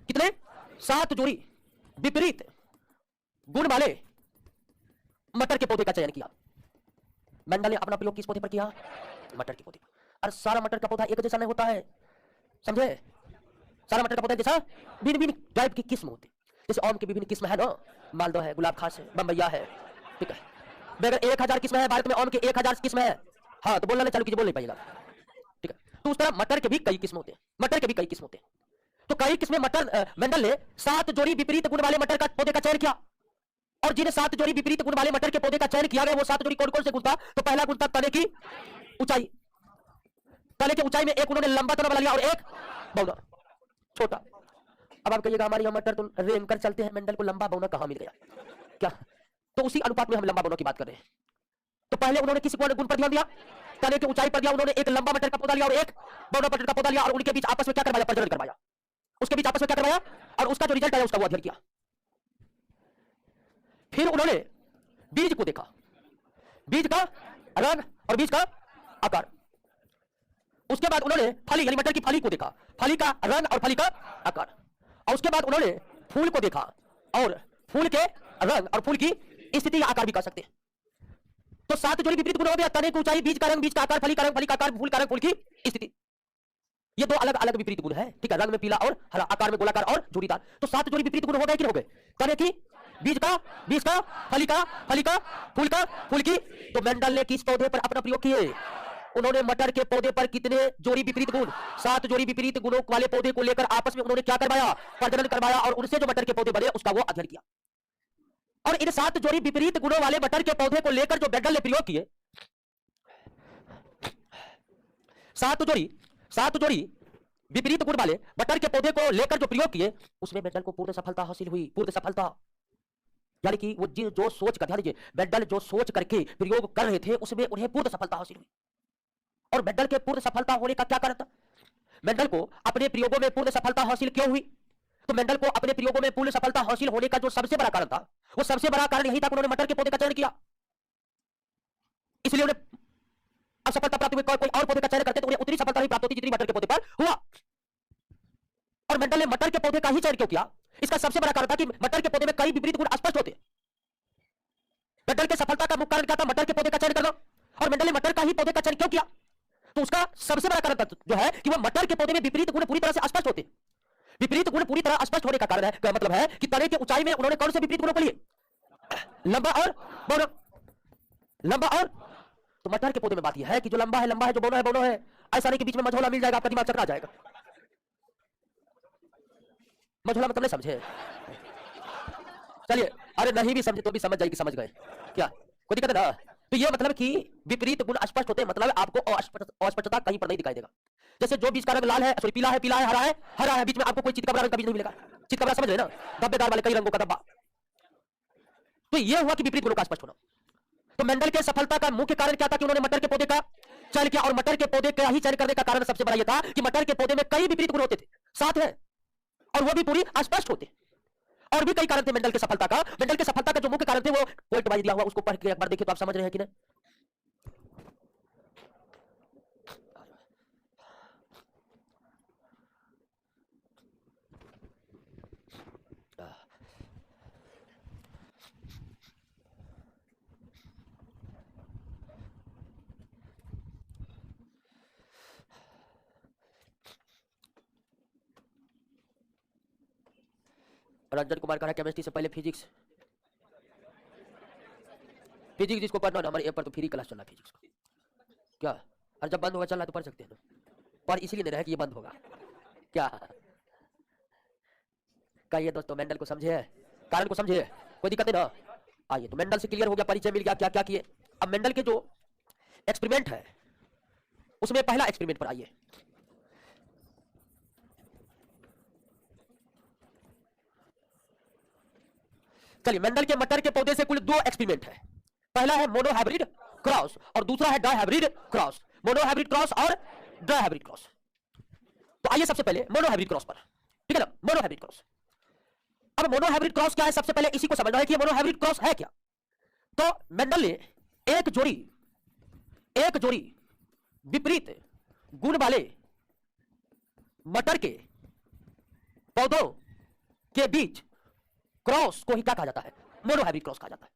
कितने? 7 जोड़ी विपरीत गुण वाले मटर के पौधे का चयन किया। मेंडल ने अपना प्रयोग किस पौधे पर किया? मटर के पौधे पर। और सारा मटर का पौधा एक जैसा नहीं होता है, समझे? सारा मटर का पौधा जैसा भिन्न भिन्न टाइप की किस्म होती है। जैसे आम की विभिन्न किस्म है ना, मालदह है, गुलाब खास है, बम्बैया है, ठीक है। अगर 1000 किस्म है भारत में, आम के 1000 किस्म है, हाँ तो बोलना चालू कीजिए, बोल नहीं पाइएगा, ठीक है। तो उस तरह मटर के भी कई किस्म होते हैं, मटर के भी कई किस्म होते हैं। तो कई किस्में मटर, मेंडल ने 7 जोड़ी विपरीत गुण वाले मटर का पौधे का चयन किया। और जिन 7 जोड़ी विपरीत गुण वाले मटर के पौधे का चयन किया गया वो 7 जोड़ी कौन कौन से गुण था? तो पहला गुण था तने की ऊंचाई। तने की ऊंचाई में एक उन्होंने लंबा तना वाला लिया और एक बौना छोटा। अब आप कहिएगा हमारी यहाँ मटर तो रेंग कर चलते हैं, मेंडल को लंबा बौना कहां मिल गया क्या? तो उसी अनुपात में हम लंबा बौना की बात कर रहे हैं। तो पहले उन्होंने किसी गुण पर ध्यान दिया? तने की ऊंचाई पर दिया उन्होंने, एक लंबा मटर का पौधा लिया और एक बौना मटर का पौधा लिया और उनके बीच आपस में क्या करवाया? प्रजनन करवाया। उसके बीच आपस में क्या करवाया और उसका जो रिजल्ट आया उसका वो अध्ययन किया। फिर उन्होंने बीज को देखा, बीज का रंग और बीज का आकार। उसके बाद उन्होंने फली यानी मटर की फली को देखा, फली का रंग और फली का आकार। और उसके बाद उन्होंने फूल को देखा और फूल के रंग और फूल की स्थिति या आकार भी कह सकते हैं। तो 7 जोड़ी विपरीत गुण हो गया, तने की ऊंचाई, बीज का रंग, बीज का आकार, फली का रंग, फली का आकार, फूल का रंग, फूल की स्थिति। ये 2 अलग अलग विपरीत गुण है, ठीक है। रंग में पीला और हरा, आकार में गोलाकार और जोड़ीदार। तो 7 जोड़ी विपरीत गुण हो गए कि हो गए? तने की, बीज का, फली का, फूल का, फूल की। तो मेंडल ने किस पौधे पर अपना प्रयोग किए? उन्होंने मटर के पौधे पर कितने जोड़ी विपरीत गुण? 7 जोड़ी विपरीत गुणों वाले पौधे को लेकर आपस में उन्होंने क्या करवाया? प्रजनन करवाया और उनसे जो मटर के पौधे बने उसका वो अध्ययन किया। और इन 7 जोड़ी विपरीत गुणों वाले मटर के पौधे को लेकर जो मेंडल ने प्रयोग किए, 7 जोड़ी विपरीत गुण वाले मटर के पौधे को लेकर जो प्रयोग किए उसमें मेंडल को पूर्ण सफलता हासिल हुई। पूर्ण सफलता यानी कि वो जो सोच कर, ध्यान दीजिए, मेंडल जो सोच करके प्रयोग कर रहे थे उसमें उन्हें पूर्ण सफलता हासिल हुई। और मेंडल के पूर्ण सफलता होने का क्या कारण था? मेंडल को अपने प्रयोगों में पूर्ण सफलता हासिल क्यों हुई? तो मेंडल को अपने प्रयोगों में पूर्ण सफलता हासिल होने का जो सबसे बड़ा कारण था वो सबसे बड़ा कारण यही था कि उन्होंने मटर के पौधे का चयन किया। इसलिए उन्हें असफलता प्राप्त हुई। कोई और पौधे का चयन करते तो उन्हें उतनी सफलता नहीं प्राप्त होती जितनी मटर के पौधे पर हुआ। और मेंडल ने मटर के पौधे का ही चयन क्यों किया? इसका सबसे बड़ा कारण था कि मटर के पौधे में कई विपरीत गुण स्पष्ट होते। मेंडल के सफलता का मुख्य कारण क्या था? मटर के पौधे का चयन करना। और मेंडल ने मटर का ही पौधे का चयन क्यों किया? तो उसका सबसे बड़ा कारण जो है कि वो मटर के पौधे में विपरीत गुण पूरी तरह से स्पष्ट होते। विपरीत गुण पूरी तरह स्पष्ट होने का कारण है, क्या मतलब है कि तने की ऊंचाई में उन्होंने कौन से विपरीत गुणों को लिए? लंबा और बौना। लंबा और, तो मटर के पौधे में बात यह है कि जो लंबा है जो बौना है। ऐसा नहीं कि बीच में मझोला मिल जाएगा, आपका दिमाग चकरा जाएगा। मझोला मतलब नहीं समझे? चलिए, अरे नहीं भी समझे तो भी समझ जाएगी, समझ गए क्या? कोई दिक्कत है ना? तो ये मतलब कि विपरीत गुण स्पष्ट होते हैं, मतलब आपको अस्पष्टता कहीं पर नहीं दिखाई देगा। जैसे जो बीज का रंग लाल है, सॉरी पीला है, हरा है, बीच में आपको कोई चितकबरा रंग का बीज नहीं मिलेगा। चितकबरा समझ रहे ना? धब्बेदार वाले कई रंगों का धब्बा, तो यह हुआ कि विपरीत गुणों का स्पष्ट होना। तो मेंडल के सफलता का मुख्य कारण क्या था कि उन्होंने मटर के पौधे का चयन किया, और मटर के पौधे का ही चयन करने का कारण सबसे बड़ा यह था कि मटर के पौधे में कई विपरीत गुण होते थे, साथ है, और वो भी पूरी अस्पष्ट होते। और भी कई कारण थे मेंडल के सफलता का। मेंडल के सफलता का जो मुख्य कारण थे वो पॉइंट वाइज दिया हुआ, उसको पढ़ के एक बार देखिए तो आप समझ रहे हैं कि नहीं। रंजन कुमार कह रहा है केमिस्ट्री से पहले फिजिक्स जिसको पढ़ना है हमारे ऐप पर तो फ्री क्लास चल रहा है फिजिक्स का। क्या? और जब बंद होगा चल रहा है तो पढ़ सकते हैं ना, पर इसलिए नहीं रहा कि ये बंद होगा। क्या कहिए दोस्तों, मेंडल को समझे, कारण को समझे, कोई दिक्कत नहीं ना। आइए, तो मेंडल से क्लियर हो गया, परिचय मिल गया क्या क्या किए। अब मेंडल के जो एक्सपेरिमेंट है उसमें पहला एक्सपेरिमेंट पर आइए। चलिए, मेंडल के मटर के पौधे से कुल 2 एक्सपेरिमेंट है। पहला है मोनोहाइब्रिड क्रॉस और दूसरा है डाइहाइब्रिड क्रॉस। मोनोहाइब्रिड क्रॉस और डाइहाइब्रिड क्रॉस। तो आइए सबसे पहले मोनोहाइब्रिड क्रॉस पर, ठीक है ना। मोनोहाइब्रिड क्रॉस, अब मोनोहाइब्रिड क्रॉस क्या है, सबसे पहले इसी को समझना है कि मोनोहाइब्रिड क्रॉस है क्या। तो मेंडल ने एक जोड़ी विपरीत गुण वाले मटर के पौधों के बीच क्रॉस को ही क्या कहा जाता है, मोनोहाइब्रिड क्रॉस कहा जाता है।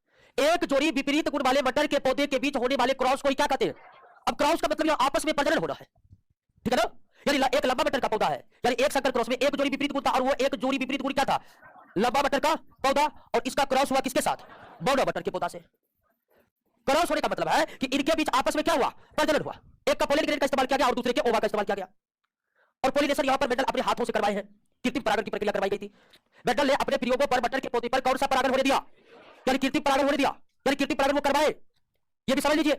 एक जोड़ी विपरीत गुण वाले मटर के पौधे के बीच होने वाले क्रॉस को ही क्या कहते हैं। अब क्रॉस का मतलब यह आपस में प्रजनन होना है, ठीक है ना। यानी एक लंबा मटर का पौधा है, यानी एक संकर क्रॉस में एक जोड़ी विपरीत गुण था, और वो एक जोड़ी विपरीत गुण क्या था, लंबा मटर का पौधा, और इसका क्रॉस हुआ किसके साथ, बौना मटर के पौधा से। क्रॉस होने का मतलब है कि इनके बीच आपस में क्या हुआ, प्रजनन हुआ। एक का पोलिन ग्रेड का इस्तेमाल किया गया और दूसरे के ओवा का इस्तेमाल किया गया, और पोलिनेशन यहां पर मेंडल अपने हाथों से करवाए हैं। कृत्रिम परागण की प्रक्रिया करवाई गई थी। मेंडल ने अपने प्रयोगों पर मटर के पौधे पर कौन सा परागण होने दिया, यानी कृत्रिम परागण होने दिया, यानी कृत्रिम परागण वो करवाए, ये भी समझ लीजिए।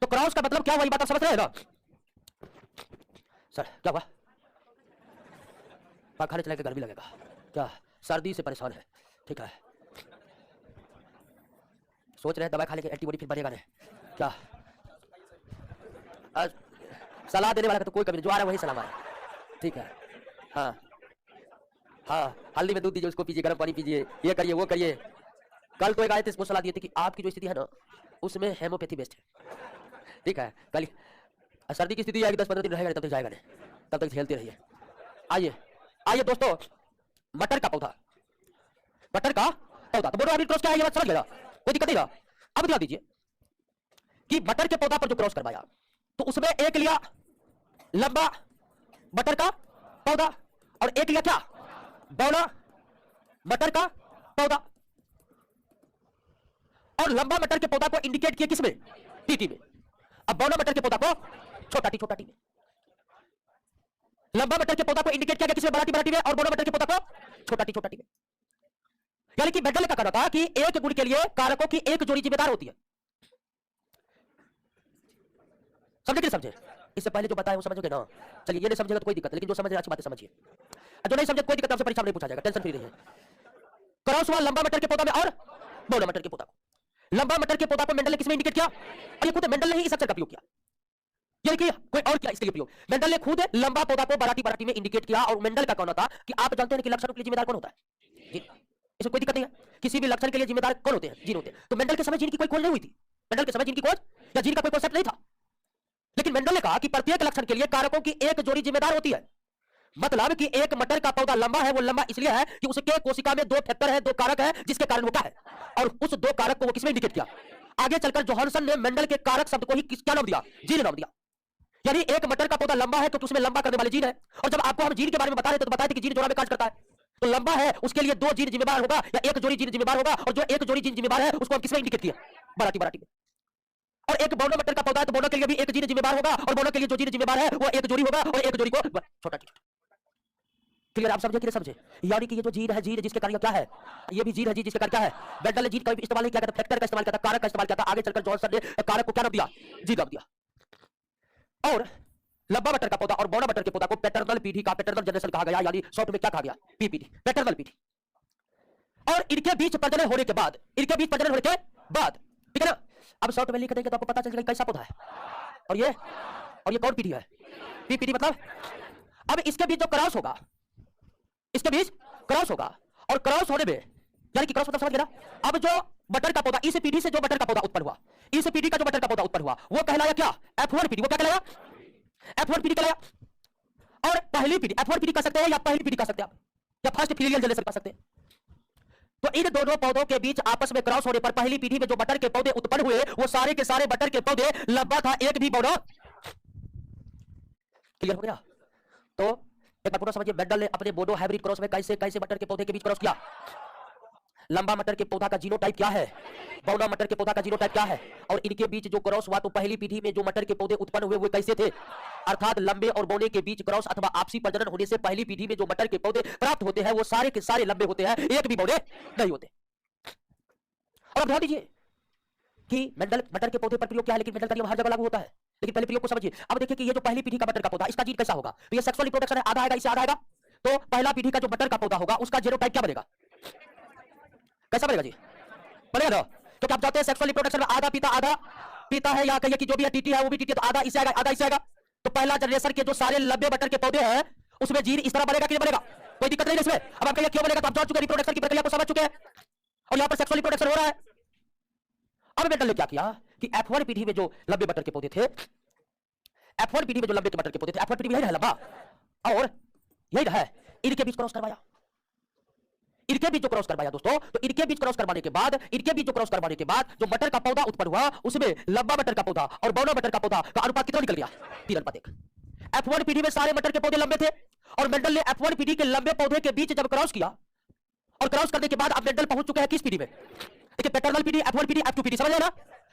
तो क्रॉस का मतलब क्या हुआ, ये बात आप समझ रहे हैं ना। सर क्या हुआ, पंखा चला के गर्मी लगेगा क्या, सर्दी से परेशान है, ठीक है। सोच रहे हैं दवाई खा लेंगे एंटीबॉडी फिर बनेगा नहीं क्या। सलाह देने वाला का तो कोई कमी नहीं, जो आ रहा है वही सलाह है, ठीक है। हाँ हाँ, हल्दी में दूध दीजिए, उसको पीजिए, गर्म पानी पीजिए, ये करिए वो करिए। कल तो एक आए थे, इसको सलाह दिए थे कि आपकी जो स्थिति है ना उसमें हेमोपैथी बेस्ट है, ठीक है। कल सर्दी की स्थिति आएगी 10-15 दिन रहेगा, तब तक जाएगा नहीं, तब तक झेलते रहिए। आइए दोस्तों, मटर का पौधा तो मोनोहाइब्रिड क्रॉस क्या है ये बात समझ लेना, कोई दिक्कत नहीं ना। अब ध्यान दीजिए कि मटर के पौधा पर जो क्रॉस करवाया तो उसमें एक लिया लंबा मटर का पौधा और एक लिया क्या, बौना मटर का पौधा। और लंबा मटर के पौधा को इंडिकेट किया किसमें, टीटी में। अब बौना मटर के पौधा को छोटा टी में। लंबा मटर के पौधा को इंडिकेट किया गया किसमें, बड़ा टी में, और बौना मटर के पौधा को छोटा टी में। यानी कि मेंडल का कहना था कि एक गुण के लिए कारकों की एक जोड़ी जिम्मेदार होती है। समझे कि नहीं समझे, इससे पहले जो बताया वो समझोगे ना। चलिए, ये नहीं समझेगा तो कोई दिक्कत नहीं, लेकिन जो समझ रहे अच्छी बात है समझिए, जो नहीं समझे कोई दिक्कत आपसे परीक्षा में नहीं पूछा जाएगा, टेंशन फ्री रहिए। क्रॉस हुआ लंबा मटर के पौधा में और बौना मटर के पौधा को। लंबा मटर के पौधा को मेंडल ने किसमें इंडिकेट किया, और ये खुद मेंडल ने ही इस अक्षर का प्रयोग किया, यानी कि कोई और किया इसके लिए प्रयोग। मेंडल ने खुद लंबा पौधा को बराटी में इंडिकेट किया, और मेंडल का कहना था कि आप जानते हैं कि लक्षण के लिए जिम्मेदार कौन होता है, जीन। इसमें कोई दिक्कत नहीं है, किसी भी लक्षण के लिए जिम्मेदार कौन होते हैं, जीन होते हैं। तो मेंडल के समय जीन की कोई खोज नहीं हुई थी, मेंडल के समय जीन की खोज या जीन का कोई कॉन्सेप्ट नहीं था। लेकिन मेंडल ने कहा कि प्रत्येक लक्षण के लिए कारकों की एक जोड़ी जिम्मेदार होती है। मतलब कि एक मटर का पौधा लंबा है, वो लंबा इसलिए है कि उसके कोशिका में 2 फैक्टर है, 2 कारक है, जिसके कारण वो क्या है, और उस 2 कारक को वो किसमें इंडिकेट किया। आगे चलकर जोहानसन ने मेंडल के कारक शब्द को ही क्या नाम दिया, जीन नाम दिया। यानी एक मटर का पौधा लंबा है तो उसमें लंबा करने वाले जीन है। और जब आपको हम जीन के बारे में बता रहे थे तो बताए थे कि जीन जोड़ा में कार्य करता है, तो लंबा है उसके लिए 2 जीन जिम्मेदार होगा या एक जोड़ी जीन जिम्मेदार होगा, और जो एक जोड़ी जीन जिम्मेदार है उसको हम किसमें इंडिकेट किया, बराटी में। और एक बौना मटर का पौधा है तो बौना के लिए भी एक जीन जिम्मेदार होगा, और बौना के लिए जो जीन जिम्मेदार है वो एक जोड़ी होगा, और एक जोड़ी को छोटा टी। क्लियर, आप समझे कि नहीं समझे। यानी कि ये जो जीन है, जीन जिसके कारण क्या है, ये भी जीन है, जीन जिसके कारण क्या है। मेंडल ने जीन का इस्तेमाल नहीं किया था, फैक्टर का इस्तेमाल किया था, कारक का इस्तेमाल किया था। आगे चलकर जॉनसन ने कारक को क्या नाम दिया, जीन नाम दिया। और लंबा मटर का पौधा और बौना मटर के पौधा को पैटर्नल पीढ़ी का पैटर्नल जनरेशन कहा गया, यानी शॉर्ट में क्या कहा गया, पीपीडी, पैटर्नल पीढ़ी। और इनके बीच प्रजनन होने के बाद, इनके बीच प्रजनन होने के बाद, ठीक है ना। अब शॉर्ट में लिख देंगे तो आपको पता चल जाएगा कैसा पौधा है। और ये कौन पीढ़ी है? पी पीढ़ी मतलब अब इसके बीच जो क्रॉस होगा, इसके बीच क्रॉस होगा, और क्रॉस होने में यानी कि क्रॉस मतलब समझ गए ना। अब जो बटर का पौधा, इस पीढ़ी से जो बटर का पौधा उत्पन्न हुआ, इस पीढ़ी का जो बटर का पौधा उत्पन्न हुआ वो कहलाया क्या? F1 पीढ़ी। वो क्या कहलाया? F1 पीढ़ी कहलाया। और पहली पीढ़ी F1 पीढ़ी कह सकते हैं या पहली पीढ़ी कह सकते हैं आप, या फर्स्ट फिलियल जनरेशन कह सकते हैं। तो इन दोनों पौधों के बीच आपस में क्रॉस होने पर पहली पीढ़ी में जो बटर के पौधे उत्पन्न हुए वो सारे के सारे बटर के पौधे लंबा था, एक भी बौना। क्लियर हो गया? तो एक बार पूरा समझिए, मेंडल ने अपने बोडो हाइब्रिड क्रॉस में कैसे कैसे बटर के पौधे के बीच क्रॉस किया। लंबा मटर के पौधा का जीनोटाइप क्या है, बौना मटर के पौधा का जीनोटाइप क्या है, और इनके बीच जो क्रॉस हुआ तो पहली पीढ़ी में जो मटर के पौधे उत्पन्न हुए वो कैसे थे। अर्थात लंबे और बौने के बीच क्रॉस अथवा आपसी प्रजनन होने से पहली पीढ़ी में जो मटर के पौधे प्राप्त होते हैं वो सारे के सारे लंबे होते हैं, एक भी बौने नहीं होते। और अब ध्यान दीजिए कि मेंडल मटर के पौधे पर प्रयोग क्या है, लेकिन मेंडल का नियम हर जगह लागू होता है, लेकिन पहले प्रयोग को समझिए। अब देखिए कि ये जो पहली पीढ़ी का मटर का पौधा, इसका जीन कैसा होगा। तो ये सेक्सुअल रिप्रोडक्शन है, आधा आएगा इससे आधा आएगा। तो पहला पीढ़ी का जो मटर का पौधा होगा उसका जीनोटाइप क्या बनेगा, कैसा बनेगा जी? बनेगा ना, क्योंकि आप जानते हैं सेक्सुअल रिप्रोडक्शन में आधा पीता है, या कहिए कि जो भी टीटी है वो भी टीटी है, तो आधा इससे आएगा आधा इससे आएगा। तो पहला जनरेशन के जो सारे लंबे बटर के पौधे हैं उसमें जीन इस तरह बनेगा कि नहीं बनेगा, कोई दिक्कत नहीं है इसमें। अब आप कहिए क्यों बनेगा, तो आप जान चुके रिप्रोडक्शन की प्रक्रिया को समझ चुके हैं, और यहां पर सेक्सुअल रिप्रोडक्शन हो रहा है। अब मेंडल ने क्या किया कि F1 पीढ़ी में जो लंबे बटर के पौधे थे, F1 पीढ़ी में जो लंबे बटर के पौधे थे, F1 पीढ़ी में यही रहा लंबा, और यही रहा, इनके बीच क्रॉस करवाया। इनके बीच जो क्रॉस करवाया दोस्तों, तो इनके बीच क्रॉस करवाने के बाद, इनके बीच जो क्रॉस करवाने के बाद जो बटर का पौधा उत्पन्न हुआ उसमें लंबा बटर का पौधा और बौना बटर का पौधा का अनुपात कितना निकल गया? 3:1। F1 पीढ़ी में सारे बटर के पौधे लंबे थे, और मेंडल ने F1 पीढ़ी के लंबे पौधे के बीच जब क्रॉस किया, और क्रॉस करने के बाद अब मेंडल पहुंच चुके हैं किस पीढ़ी में? देखिए पैटर्नल पीढ़ी, F1 पीढ़ी, F2 पीढ़ी, समझ लेना।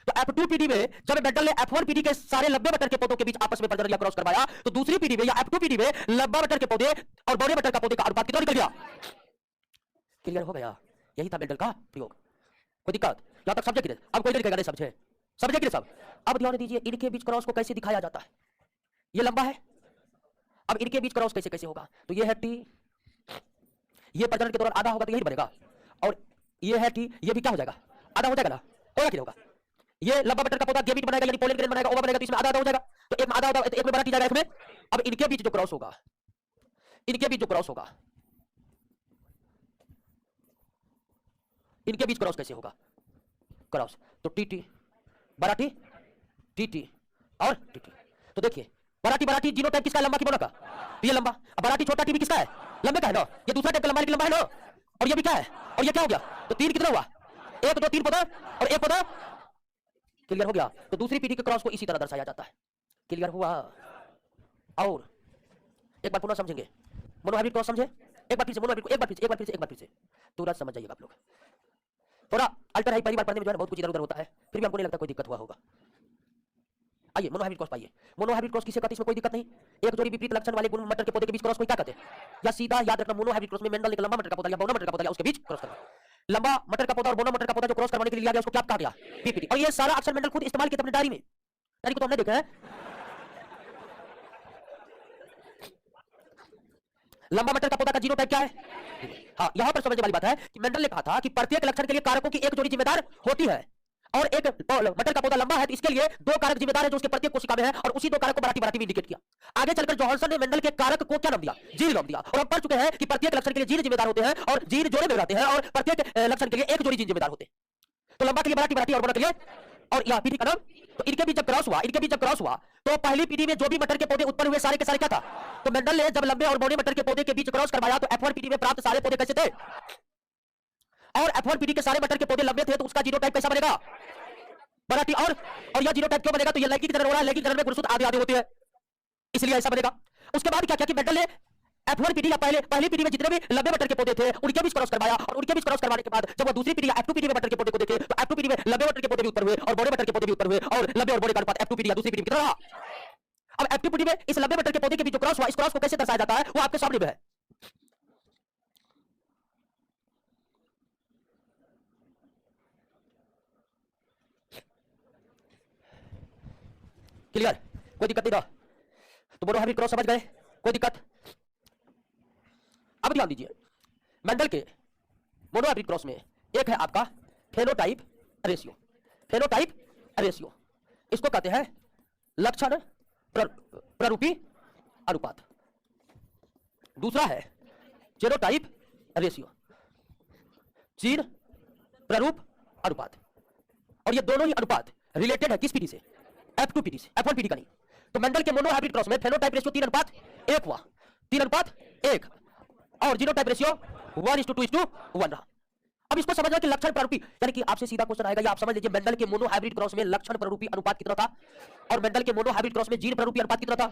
तो F2 पीढ़ी में जब मेंडल ने F1 पीढ़ी के सारे लंबे बटर के पौधों के बीच आपस में प्रजनन या क्रॉस करवाया, तो दूसरी पीढ़ी में या F2 पीढ़ी में लंबा बटर के पौधे और बौने बटर का पौधे का अनुपात कितना निकल गया? क्लियर हो गया? यही था मेंडल का प्रयोग। कोई दिक्कत यहां तक समझे कि नहीं? अब कोई नहीं कहेगा नहीं समझे, समझे कि नहीं सब? अब ध्यान दीजिए इनके बीच क्रॉस को कैसे दिखाया जाता है। ये लंबा है, अब इनके बीच क्रॉस कैसे कैसे होगा, तो ये है टी, ये प्रजनन के दौरान आधा होगा तो यही बनेगा, और ये है टी, ये भी क्या हो जाएगा? आधा हो जाएगा ना, होगा कि होगा? ये लंबा बटर का पौधा गेमिट बनाएगा यानी पोलन ग्रेन बनाएगा, ओवा बनेगा, तो इसमें आधा आधा हो जाएगा, तो एक में आधा होगा तो एक में बड़ा टी जाएगा इसमें। अब इनके बीच जो क्रॉस होगा, इनके बीच जो क्रॉस होगा, इनके बीच क्रॉस कैसे होगा? क्रॉस तो टीटी बड़ा टी, टीटी और टीटी। तो देखिए बड़ा टी जीनोटाइप किसका है? लंबा की बौना का? ये लंबा। अब बड़ा टी छोटा टी भी किसका है? लंबे का है ना। ये दूसरा टाइप का लंबा है ना, और ये भी क्या है? और ये क्या हो गया? तो तीन कितना हुआ? 1 2 3 पौधा और एक पौधा। क्लियर हो गया? तो दूसरी पीढ़ी के क्रॉस को इसी तरह दर्शाया जाता है। क्लियर हुआ? और एक बार पुनः समझेंगे, मोनोहाइब्रिड क्रॉस समझे? एक बार फिर से मोनोहाइब्रिड, एक बार फिर से तुरंत समझ जाइएगा आप लोग। थोड़ा अल्टर हाई पहली बार पढ़ने में जो है बहुत कुछ इधर उधर होता है, फिर भी हमको नहीं लगता कोई दिक्कत हुआ होगा। आइए मोनोहाइब्रिड क्रॉस पाइए। मोनोहाइब्रिड क्रॉस किसे कहते हैं? इसमें कोई दिक्कत नहीं। एक जोड़ी विपरीत लक्षण वाले गुण मटर के पौधे के बीच क्रॉस को क्या कहते हैं? या सीधा याद रखना, मोनोहाइब्रिड क्रॉस में मेंडल ने लंबा मटर का पौधा या बौना मटर का पौधा या उसके बीच क्रॉस करना। लंबा मटर का पौधा और बौना मटर का पौधा जो क्रॉस करवाने के लिए लिया गया उसको क्या कहा गया? पीपीटी। और ये सारा अक्षर मेंडल खुद इस्तेमाल किया अपनी डायरी में, डायरी को तो हमने देखा है। लंबा मटर का पौधा का जीनोटाइप क्या है? हाँ, यहां पर समझने वाली बात है कि मेंडल ने कहा था कि प्रत्येक लक्षण के लिए कारकों की एक जोड़ी जिम्मेदार होती है, और एक मटर का पौधा लंबा है तो इसके लिए 2 कारक जिम्मेदार है जो उसके प्रत्येक कोशिका में है, और उसी 2 कारक को बराती भी इंडिकेट किया। आगे चलकर जॉनसन ने मेंडल के कारक को क्या नाम दिया? जीन नाम दिया। और हम पढ़ चुके हैं कि प्रत्येक लक्षण के लिए जीन जिम्मेदार होते हैं, और जीन जोड़े में रहते हैं, और प्रत्येक लक्षण के लिए एक जोड़ी जीन जिम्मेदार होते हैं। तो लंबा के लिए बराती और बौना के लिए, और यह पीढ़ी का नाम। तो इनके बीच जब क्रॉस हुआ तो पहली पीढ़ी में जो भी मटर के पौधे उत्पन्न हुए सारे के सारे क्या था? तो मेंडल ने जब लंबे और बौने मटर के पौधे के बीच क्रॉस करवाया तो F1 पीढ़ी में प्राप्त सारे पौधे कैसे थे? और F1 पीढ़ी के सारे मटर के पौधे लंबे थे तो उसका जीनोटाइप कैसा बनेगा? बड़ा टी। और यह जीनोटाइप क्यों बनेगा? तो ये लैंगिक जनन हो रहा है, लैंगिक जनन में गुणसूत्र आधे आधे होते हैं, इसलिए ऐसा बनेगा। उसके बाद क्या किया कि मेंडल ने F1 पीढ़ी या पहली पीढ़ी में जितने भी लंबे मटर के पौधे थे उनके बीच क्रॉस करवाया, और उनके बीच क्रॉस करवाने के बाद जब वो दूसरी पीढ़ी या F2 पीढ़ी में मटर के पौधे को देखे तो F2 पीढ़ी में लंबे मटर के पौधे भी उत्पन्न हुए और बौने मटर के पौधे भी उत्पन्न हुए, और लंबे और बौने का अनुपात F2 पीढ़ी या दूसरी पीढ़ी में कितना रहा? अब F2 पीढ़ी में इस लंबे मटर के पौधे के बीच जो क्रॉस हुआ, इस क्रॉस को कैसे दर्शाया जाता है वो आपके सामने में है। क्लियर? कोई दिक्कत नहीं ना? तो मोनोहाइब्रिड क्रॉस समझ गए? कोई दिक्कत? अब ध्यान दीजिए, मेंडल के मोनो हाइब्रिड क्रॉस में एक है आपका फेनोटाइप रेशियो। फेनोटाइप रेशियो इसको कहते हैं लक्षण प्ररूपी अनुपात। दूसरा है जीनोटाइप रेशियो, जीन प्ररूप अनुपात। और ये दोनों ही अनुपात रिलेटेड है किस पीढ़ी से? F2 पीढ़ी से, F1 पीढ़ी का नहीं। तो मेंडल के मोनो हाइब्रिड क्रॉस में फेनोटाइप रेशियो 3:1 हुआ, 3:1, और जीनोटाइप रेशियो 1:2:1 रहा। अब इसको समझना कि लक्षण प्ररूपी, यानी कि आपसे सीधा क्वेश्चन आएगा, या आप समझ लीजिए मेंडल के मोनो हाइब्रिड क्रॉस में लक्षण प्ररूपी अनुपात कितना था, और मेंडल के मोनो हाइब्रिड क्रॉस में जीन प्ररूपी अनुपात कितना था?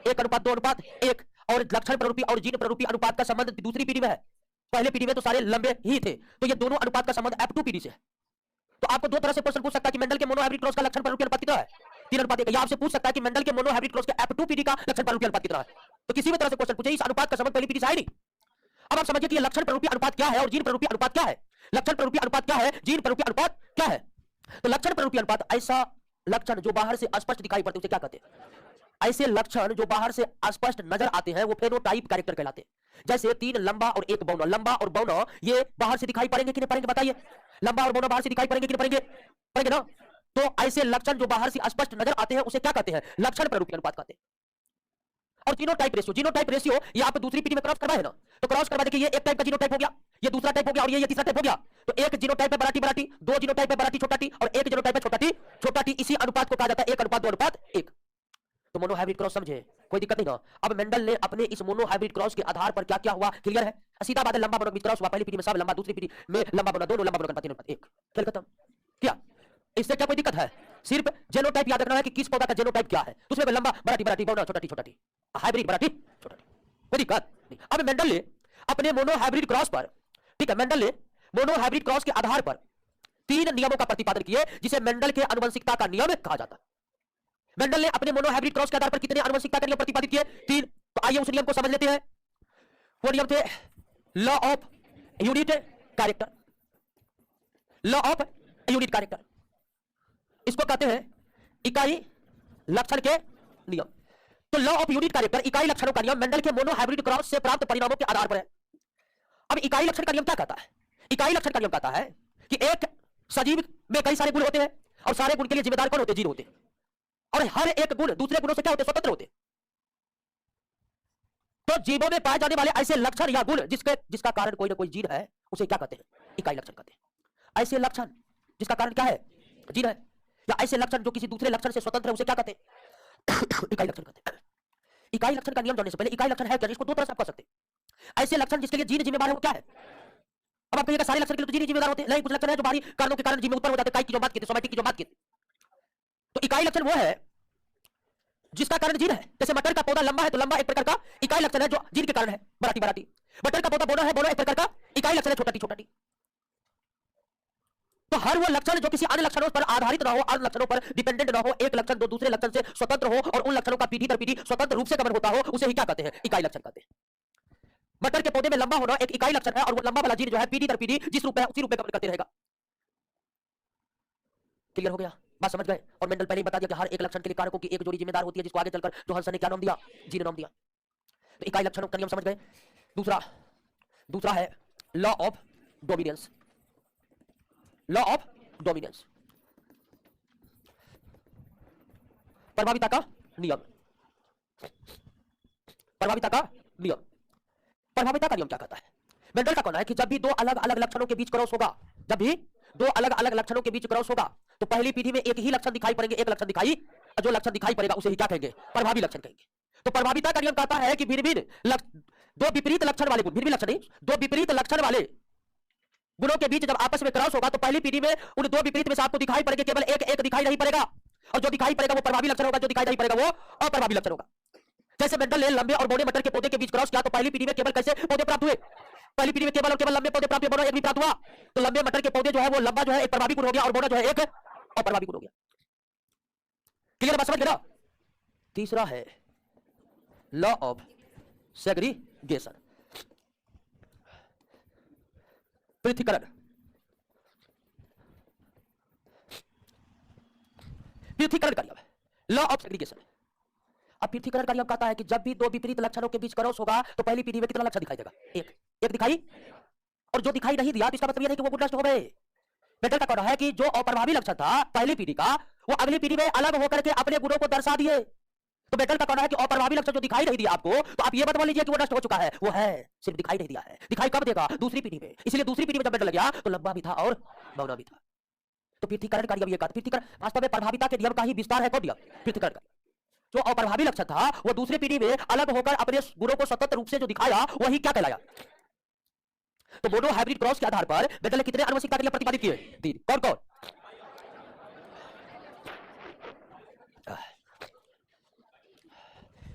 1:2:1। और लक्षण प्ररूपी और जीन प्ररूपी अनुपात का संबंध दूसरी पीढ़ी में है, पहले पीढ़ी में तो सारे लंबे ही थे। तो ये दोनों अनुपात का संबंध F2 पीढ़ी से है। तो आपको दो तरह से क्वेश्चन पूछ सकता है कि मेंडल के मोनो हाइब्रिड क्रॉस का लक्षण प्ररूपी अनुपात कितना है? 3:1। या आपसे पूछ सकता है कि मेंडल के मोनो हाइब्रिड क्रॉस के F2 पीढ़ी का लक्षण प्ररूपी अनुपात कितना है? तो किसी भी तरह से क्वेश्चन पूछे, इस अनुपात का संबंध पहली पीढ़ी से है नहीं। अब आप समझिए कि ये लक्षण प्ररूपी अनुपात क्या है और जीन प्ररूपी अनुपात क्या है। लक्षण प्ररूपी अनुपात क्या है, जीन प्ररूपी अनुपात क्या है? तो लक्षण प्ररूपी अनुपात ऐसा लक्षण जो बाहर से स्पष्ट दिखाई पड़ते उसे क्या कहते हैं? ऐसे लक्षण जो बाहर से स्पष्ट नजर आते हैं वो फेनोटाइप कैरेक्टर कहलाते हैं। जैसे 3 लंबा और 1 बौना, लंबा और बौना ये बाहर से दिखाई पड़ेंगे कि नहीं पड़ेंगे? बताइए, लंबा और बौना बाहर से दिखाई पड़ेंगे कि नहीं पड़ेंगे? पड़ेंगे ना। तो ऐसे लक्षण जो बाहर से स्पष्ट नजर आते हैं उसे क्या कहते हैं? लक्षण प्ररूपी अनुपात कहते हैं। और जीनोटाइप रेशियो, जीनोटाइप रेशियो ये आप दूसरी पीढ़ी में क्रॉस करवाए ना, तो क्रॉस करवा देखिए, ये एक टाइप का जीनोटाइप हो गया, ये दूसरा टाइप हो गया, और ये तीसरा टाइप हो गया। तो एक जीनोटाइप है बड़ा टी बड़ा टी, दो जीनोटाइप है बड़ा टी छोटा टी, और एक जीनोटाइप है छोटा टी। इसी अनुपात को कहा जाता है 1:2:1। तो मोनो हाइब्रिड क्रॉस समझे, कोई दिक्कत नहीं ना। अब मेंडल ने अपने इस मोनो हाइब्रिड क्रॉस के आधार पर क्या क्या हुआ, क्लियर है? सीधा बात है, लंबा बौना बीच क्रॉस हुआ, पहली पीढ़ी में सब लंबा, दूसरी पीढ़ी में लंबा बौना दोनों, लंबा बौना 3:1। खेल खत्म। क्या इससे क्या कोई दिक्कत है? सिर्फ जेनोटाइप याद रखना है कि किस पौधा का जेनोटाइप क्या है। दूसरे में लंबा बड़ा टी बौना छोटा टी, हाइब्रिड बड़ा टी छोटा टी, कोई दिक्कत नहीं। अब मेंडल ने अपने मोनो हाइब्रिड क्रॉस पर, ठीक है, मेंडल ने मोनो हाइब्रिड क्रॉस के आधार पर 3 नियमों का प्रतिपादन किए जिसे मेंडल के आनुवंशिकता का नियम कहा जाता है। मेंडल ने अपने मोनो हाइब्रिड क्रॉस के आधार पर कितने आनुवंशिकता के नियम प्रतिपादित किए? 3। तो आइए उस नियम को समझ लेते हैं। वो नियम थे law of unit character, law of unit character, इसको कहते हैं इकाई लक्षण के नियम। तो लॉ ऑफ यूनिट कैरेक्टर, इकाई लक्षणों का नियम, मेंडल के मोनो हाइब्रिड क्रॉस से प्राप्त परिणामों के आधार पर है। अब इकाई लक्षण का नियम क्या कहता है? इकाई लक्षण का नियम कहता है कि एक सजीव में कई सारे गुण होते हैं, और सारे गुण के लिए जिम्मेदार कौन होते हैं? जीन होते हैं। और हर एक गुण दूसरे गुणों से क्या होते हैं? स्वतंत्र होते हैं। तो जीवों में पाए जाने वाले ऐसे लक्षण या गुण जिसका कारण कोई ना कोई जीन है, उसे क्या कहते हैं? इकाई लक्षण कहते हैं। ऐसे लक्षण जिसका कारण क्या है? जीन है। या ऐसे लक्षण जो किसी दूसरे लक्षण से स्वतंत्र है, उसे क्या कहते हैं? इकाई लक्षण कहते हैं। इकाई लक्षण का नियम जानने से पहले इकाई लक्षण है क्या, इसको दो तरह से आप कह सकते हैं। ऐसे लक्षण जिसके लिए जीन जिम्मेदार है वो क्या है? अब आप कहिएगा सारे लक्षण के लिए तो जीन जिम्मेदार होते हैं, नहीं, कुछ लक्षण है जो बाहरी कारणों के कारण जीन में उत्पन्न हो जाते हैं, काई की जो बात की थी, सोमैटिक की जो बात की थी। तो इकाई लक्षण वो है जिसका कारण जीन है। जैसे मटर का पौधा लंबा है तो लंबा एक प्रकार का इकाई लक्षण है जो जीन के कारण है, बड़ा टी। मटर का पौधा बौना है, बौना एक प्रकार का इकाई लक्षण है, छोटा टी। तो हर वो लक्षण जो किसी अन्य लक्षणों पर आधारित ना हो, अन्य लक्षणों पर डिपेंडेंट ना हो, एक लक्षण दो दूसरे लक्षण से स्वतंत्र हो, और उन लक्षणों का पीढ़ी दर पीढ़ी स्वतंत्र रूप से गमन होता हो, उसे ही क्या कहते हैं? इकाई लक्षण कहते हैं। मटर के पौधे में लंबा होना एक इकाई लक्षण है, और वो लंबा वाला जीन जो है पीढ़ी दर पीढ़ी जिस रूप है उसी रूप में गमन करते रहेगा। क्लियर हो गया? बात समझ गए? और मेंडल पहले ही बता दिया कि हर एक लक्षण के लिए कारकों की एक जोड़ी जिम्मेदार होती है, जिसको आगे चलकर जोहानसन ने क्या नाम दिया? जीन नाम दिया। तो इकाई लक्षणों का नियम समझ गए। दूसरा है law of dominance, law of dominance, प्रभाविता का नियम। प्रभाविता का नियम, प्रभाविता का नियम क्या कहता है? मेंडल का कहना है कि जब भी दो अलग अलग लक्षणों के बीच क्रॉस होगा, जब भी दो अलग अलग लक्षणों के बीच क्रॉस होगा, तो पहली पीढ़ी में एक ही लक्षण दिखाई पड़ेंगे, एक लक्षण दिखाई, जो लक्षण दिखाई पड़ेगा उसे ही क्या कहेंगे? प्रभावी लक्षण कहेंगे। तो प्रभाविता का नियम कहता है कि भिन्न दो विपरीत लक्षण वाले गुण, भिन्न लक्षण नहीं, दो विपरीत लक्षण वाले गुणों के बीच जब आपस में क्रॉस होगा, तो पहली पीढ़ी में उन दो विपरीत में से आपको दिखाई पड़ेगा केवल एक दिखाई नहीं पड़ेगा, और जो दिखाई पड़ेगा वो प्रभावी लक्षण होगा, जो दिखाई नहीं पड़ेगा वो अप्रभावी लक्षण होगा। जैसे मेंडल ने लंबे और बौने मटर के पौधे के बीच क्रॉस किया, तो पहली पीढ़ी में केवल कैसे पौधे प्राप्त हुए? पहली पीढ़ी में केवल और केवल लंबे पौधे प्राप्त हुए, बौना एक भी प्राप्त हुआ। तो लंबे मटर के पौधे जो है वो लंबा जो है एक प्रभावी गुण हो गया, और बौना जो है एक अप्रभावी गुण हो गया। क्लियर बात समझ गए ना? तीसरा है लॉ ऑफ सेग्रीगेशन, पृथक्करण। पृथक्करण का नियम, लॉ ऑफ सेग्रीगेशन। अब पृथक्करण का नियम कहता है कि जब भी दो विपरीत लक्षणों के बीच क्रॉस होगा, तो पहली पीढ़ी में कितना लक्षण दिखाई देगा? एक दिखाई और जो दिखाई नहीं दिया तो इसका मतलब ये नहीं कि वो गुण नष्ट हो गए। बेटल का कहना है कि जो अप्रभावी लक्षण था पहली पीढ़ी का, वो अगली पीढ़ी में अलग होकर के अपने गुणों को दर्शा दिए। तो बेटल का कहना है कि अप्रभावी लक्षण जो दिखाई नहीं दिया आपको, तो आप ये मत मान लीजिए कि वो नष्ट हो चुका है। वो है, सिर्फ दिखाई नहीं दिया है। दिखाई कब देगा? दूसरी पीढ़ी में। इसलिए दूसरी पीढ़ी में जब बेटल लग गया तो लंबा भी था और बौना भी था। तो पृथ्वीकरण कार्य अब ये कहा, पृथ्वीकरण वास्तव में प्रभाविता के नियम का ही विस्तार है। कौन नियम? पृथ्वीकरण का। जो अप्रभावी लक्षण था वो दूसरी पीढ़ी में अलग होकर अपने गुणों को स्वतंत्र रूप से जो दिखाया, वही क्या कहलाया? तो मोनो हाइब्रिड क्रॉस के आधार पर बेटल ने कितने आनुवंशिकता के लिए प्रतिपादित किए? 3। कौन कौन?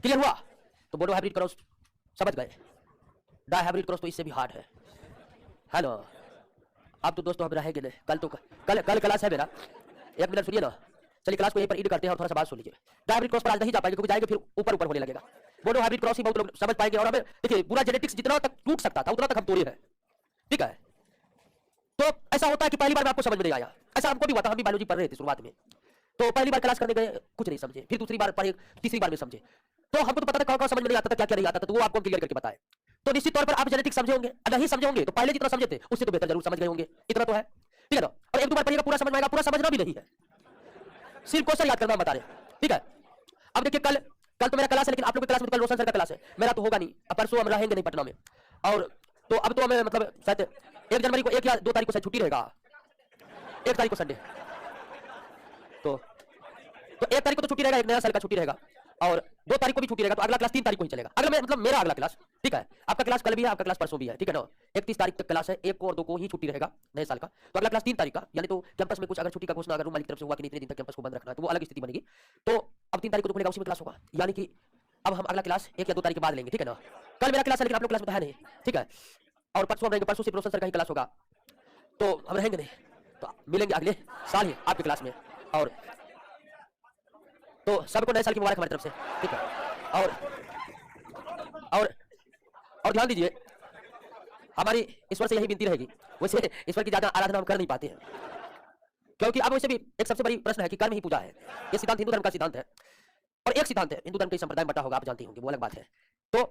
क्लियर हुआ? तो मोनो हाइब्रिड क्रॉस समझ गए। डाई हाइब्रिड क्रॉस तो इससे भी हार्ड है। हेलो, अब तो दोस्तों हम रहेंगे नहीं। कल क्लास है मेरा, 1 मिनट सुनिए ना। चलिए क्लास को यहीं पर एंड करते हैं और थोड़ा सा बात सुन लीजिए। डाई हाइब्रिड क्रॉस पर आज नहीं जा पाएंगे क्योंकि जाएंगे फिर ऊपर ऊपर होने लगेगा। मोनो हाइब्रिड क्रॉस ही बहुत लोग समझ पाएंगे। और हमें देखिए, पूरा जेनेटिक्स जितना तक टूट सकता था उतना तक हम तोड़े हैं। ठीक है, तो ऐसा होता है कि पहली बार में आपको समझ में नहीं आया। ऐसा हमको भी हुआ था, हम भी बायोलॉजी पढ़ रहे थे शुरुआत में। तो पहली बार क्लास करने गए, कुछ नहीं समझे, फिर दूसरी बार पढ़े, तीसरी बार में समझे। तो हमको तो पता था कौन-कौन समझ में नहीं आता था, क्या-क्या नहीं आता था, तो वो आपको क्लियर करके बताए। तो निश्चित तौर पर आप जेनेटिक्स समझे होंगे, नहीं समझे होंगे तो पहले जितना समझे थे उससे तो बेहतर जरूर समझ गए होंगे। इतना तो है, ठीक है ना? और एक दो बार पढ़िएगा पूरा समझ में आएगा। पूरा समझना भी नहीं है, सिर्फ क्वेश्चन याद करना बता रहे, ठीक है? अब देखिए, कल तो मेरा क्लास है, लेकिन आप लोगों की क्लास में कल रोशन सर का क्लास है, मेरा तो होगा नहीं। अब परसों हम रहेंगे नहीं पटना में। और तो अब तो हमें मतलब शायद 1 जनवरी को, 1 या 2 तारीख को शायद छुट्टी रहेगा। 1 तारीख को संडे, तो 1 तारीख को तो छुट्टी रहेगा, एक नया साल का छुट्टी रहेगा। और 2 तारीख को भी छुट्टी रहेगा। तो अगला क्लास 3 तारीख को ही चलेगा। अगला मतलब मेरा अगला क्लास, ठीक है? आपका क्लास कल भी है, आपका क्लास परसों भी है, ठीक है ना? 31 तारीख तक क्लास है, 1 को और 2 को ही छुट्टी रहेगा नए साल का। तो अगला क्लास 3 तारीख का, यानी तो कैंपस में कुछ अगर छुट्टी का घोषणा अगर रूम मालिक की तरफ से हुआ कि इतने दिन तक कैंपस को बंद रखना है, तो वो अलग स्थिति बनेगी। तो अब 3 तारीख को तो खुलेगा, उसी में क्लास होगा। यानी कि अब हम अगला क्लास 1 या 2 तारीख के बाद लेंगे, ठीक है ना? कल मेरा क्लास है, लेकिन आप लोग क्लास में तो है नहीं, ठीक है? और परसों हम रहेंगे, परसों सिर्फ रोशन सर का ही क्लास होगा, तो हम रहेंगे नहीं। तो मिलेंगे अगले साल ही आपकी क्लास में। और तो सबको नए साल की मुबारक हमारी तरफ से, ठीक है? और ध्यान दीजिए, हमारी ईश्वर से यही विनती रहेगी। वैसे ईश्वर की ज्यादा आराधना हम कर नहीं पाते हैं, क्योंकि अब वैसे भी एक सबसे बड़ी प्रश्न है कि कर्म ही पूजा है। ये सिद्धांत हिंदू धर्म का सिद्धांत है, और एक सिद्धांत है हिंदू धर्म के संप्रदाय में बटा होगा, आप जानते होंगे, वो अलग बात है। तो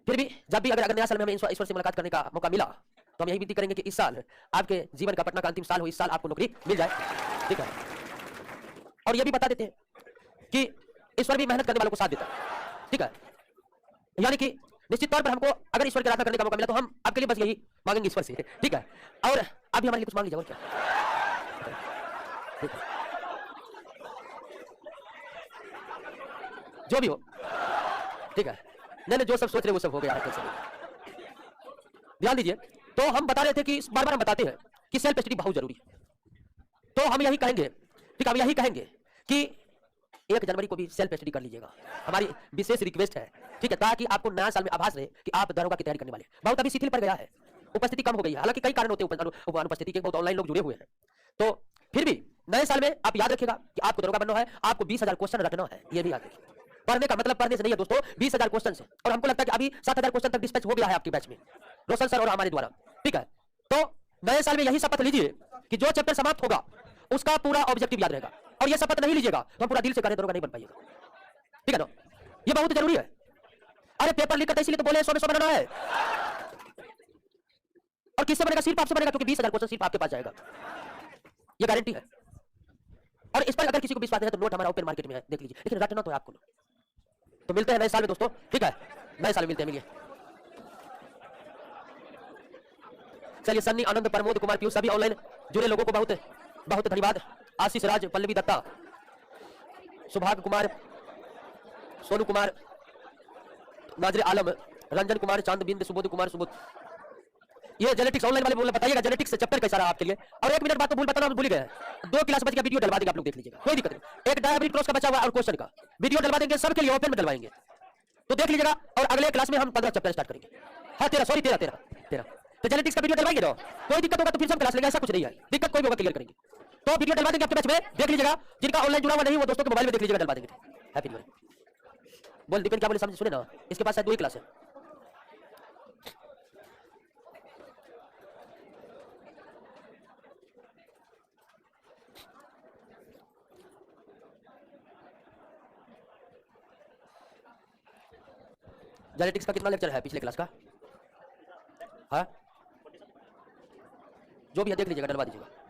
फिर भी जब भी अगर नया साल में हमें ईश्वर से मुलाकात करने का मौका मिला, तो हम यही विनती करेंगे कि इस साल आपके जीवन का पटना का अंतिम साल हो, इस साल आपको नौकरी मिल जाए, ठीक है? और ये भी बता देते हैं कि ईश्वर भी मेहनत करने वालों को साथ देता है, ठीक है? यानी कि निश्चित तौर पर हमको अगर ईश्वर की आराधना करने का मौका मिला तो हम आपके लिए बस यही मांगेंगे ईश्वर से, ठीक है? और आप भी हमारे लिए कुछ मांग लीजिए, और क्या, जो भी हो, ठीक है? नहीं, जो सब सोच रहे वो सब हो गया है। ध्यान दीजिए, तो हम बता रहे थे कि बार बार हम बताते हैं कि सेल्फ स्टडी बहुत जरूरी है। तो हम यही कहेंगे, ठीक है? हम यही कहेंगे कि 1 जनवरी को भी सेल्फ स्टडी कर लीजिएगा, हमारी विशेष रिक्वेस्ट है, ठीक है? ताकि आपको नया साल में आभास रहे कि आप दरोगा की तैयारी करने वाले। बहुत अभी शिथिल पड़ गया है, उपस्थिति कम हो गई है, हालांकि कई कारण होते हैं अनुपस्थिति के, बहुत ऑनलाइन लोग जुड़े हुए हैं। तो फिर भी नए साल में आप याद रखिएगा कि आपको दरोगा बनना है, आपको 20,000 क्वेश्चन रटना है। ये भी याद रखिए, पढ़ने का मतलब पढ़ने से नहीं है दोस्तों, 20,000 क्वेश्चन से। और हमको लगता है कि अभी 7,000 क्वेश्चन तक डिस्पैच हो गया है आपकी बैच में, रोशन सर और हमारे द्वारा, ठीक है? तो नए साल में यही शपथ लीजिए कि जो चैप्टर समाप्त होगा उसका पूरा ऑब्जेक्टिव याद रहेगा। और ये शपथ नहीं लीजिएगा तो हम पूरा दिल से करें दरोगा नहीं बन पाइएगा, ठीक है ना? ये बहुत जरूरी है। अरे पेपर लीक करते इसलिए तो बोले 100 में 100 बनाना है। और किससे बनेगा? सिर्फ आपसे बनेगा, क्योंकि 20,000 क्वेश्चन सिर्फ आपके पास जाएगा, ये गारंटी है। और इस पर अगर किसी को विश्वास नहीं है तो नोट हमारा ओपन मार्केट में है, देख लीजिए, लेकिन रटना तो है आपको। तो मिलते हैं नए साल में दोस्तों, ठीक है? नए साल में मिलते हैं, मिलिए। चलिए, सन्नी, आनंद, प्रमोद कुमार, पीयूष, सभी ऑनलाइन जुड़े लोगों को बहुत बहुत धन्यवाद। आशीष राज, पल्लवी दत्ता, सुभाग कुमार, सोनू कुमार, नाजरे आलम, रंजन कुमार, चांद बिंद, सुबोध कुमार, सुबोध। ये जेनेटिक्स ऑनलाइन वाले बोले, बताइएगा जेनेटिक्स चैप्टर कैसा रहा आपके लिए। और 1 मिनट बाद तो भूल बताना भूल गए, 2 क्लास बच गया, वीडियो डलवा देंगे, आप लोग देख लीजिएगा, कोई दिक्कत नहीं। एक डायबिट क्रॉस का बचा हुआ और क्वेश्चन का वीडियो डलवा देंगे, सबके लिए ओपन में डलवाएंगे, तो देख लीजिएगा। और अगले क्लास में हम 15 चैप्टर स्टार्ट करेंगे। हाँ, 13 तो जेनेटिक्स का वीडियो डलवाएंगे ना, कोई दिक्कत होगा तो फिर हम क्लास लेंगे, ऐसा कुछ नहीं है, दिक्कत कोई भी होगा क्लियर करेंगे। तो वीडियो डलवा देंगे आपके बैच में, देख लीजिएगा। जिनका ऑनलाइन जुड़ा हुआ नहीं वो दोस्तों के मोबाइल में देख लीजिएगा, डलवा देंगे। Happy new year. बोल दीपेन, क्या बोले समझ, सुने ना? इसके पास शायद 2 ही क्लास है। जेनेटिक्स का कितना लेक्चर है पिछले क्लास का? हाँ, जो भी है देख लीजिएगा, डलवा दीजिएगा।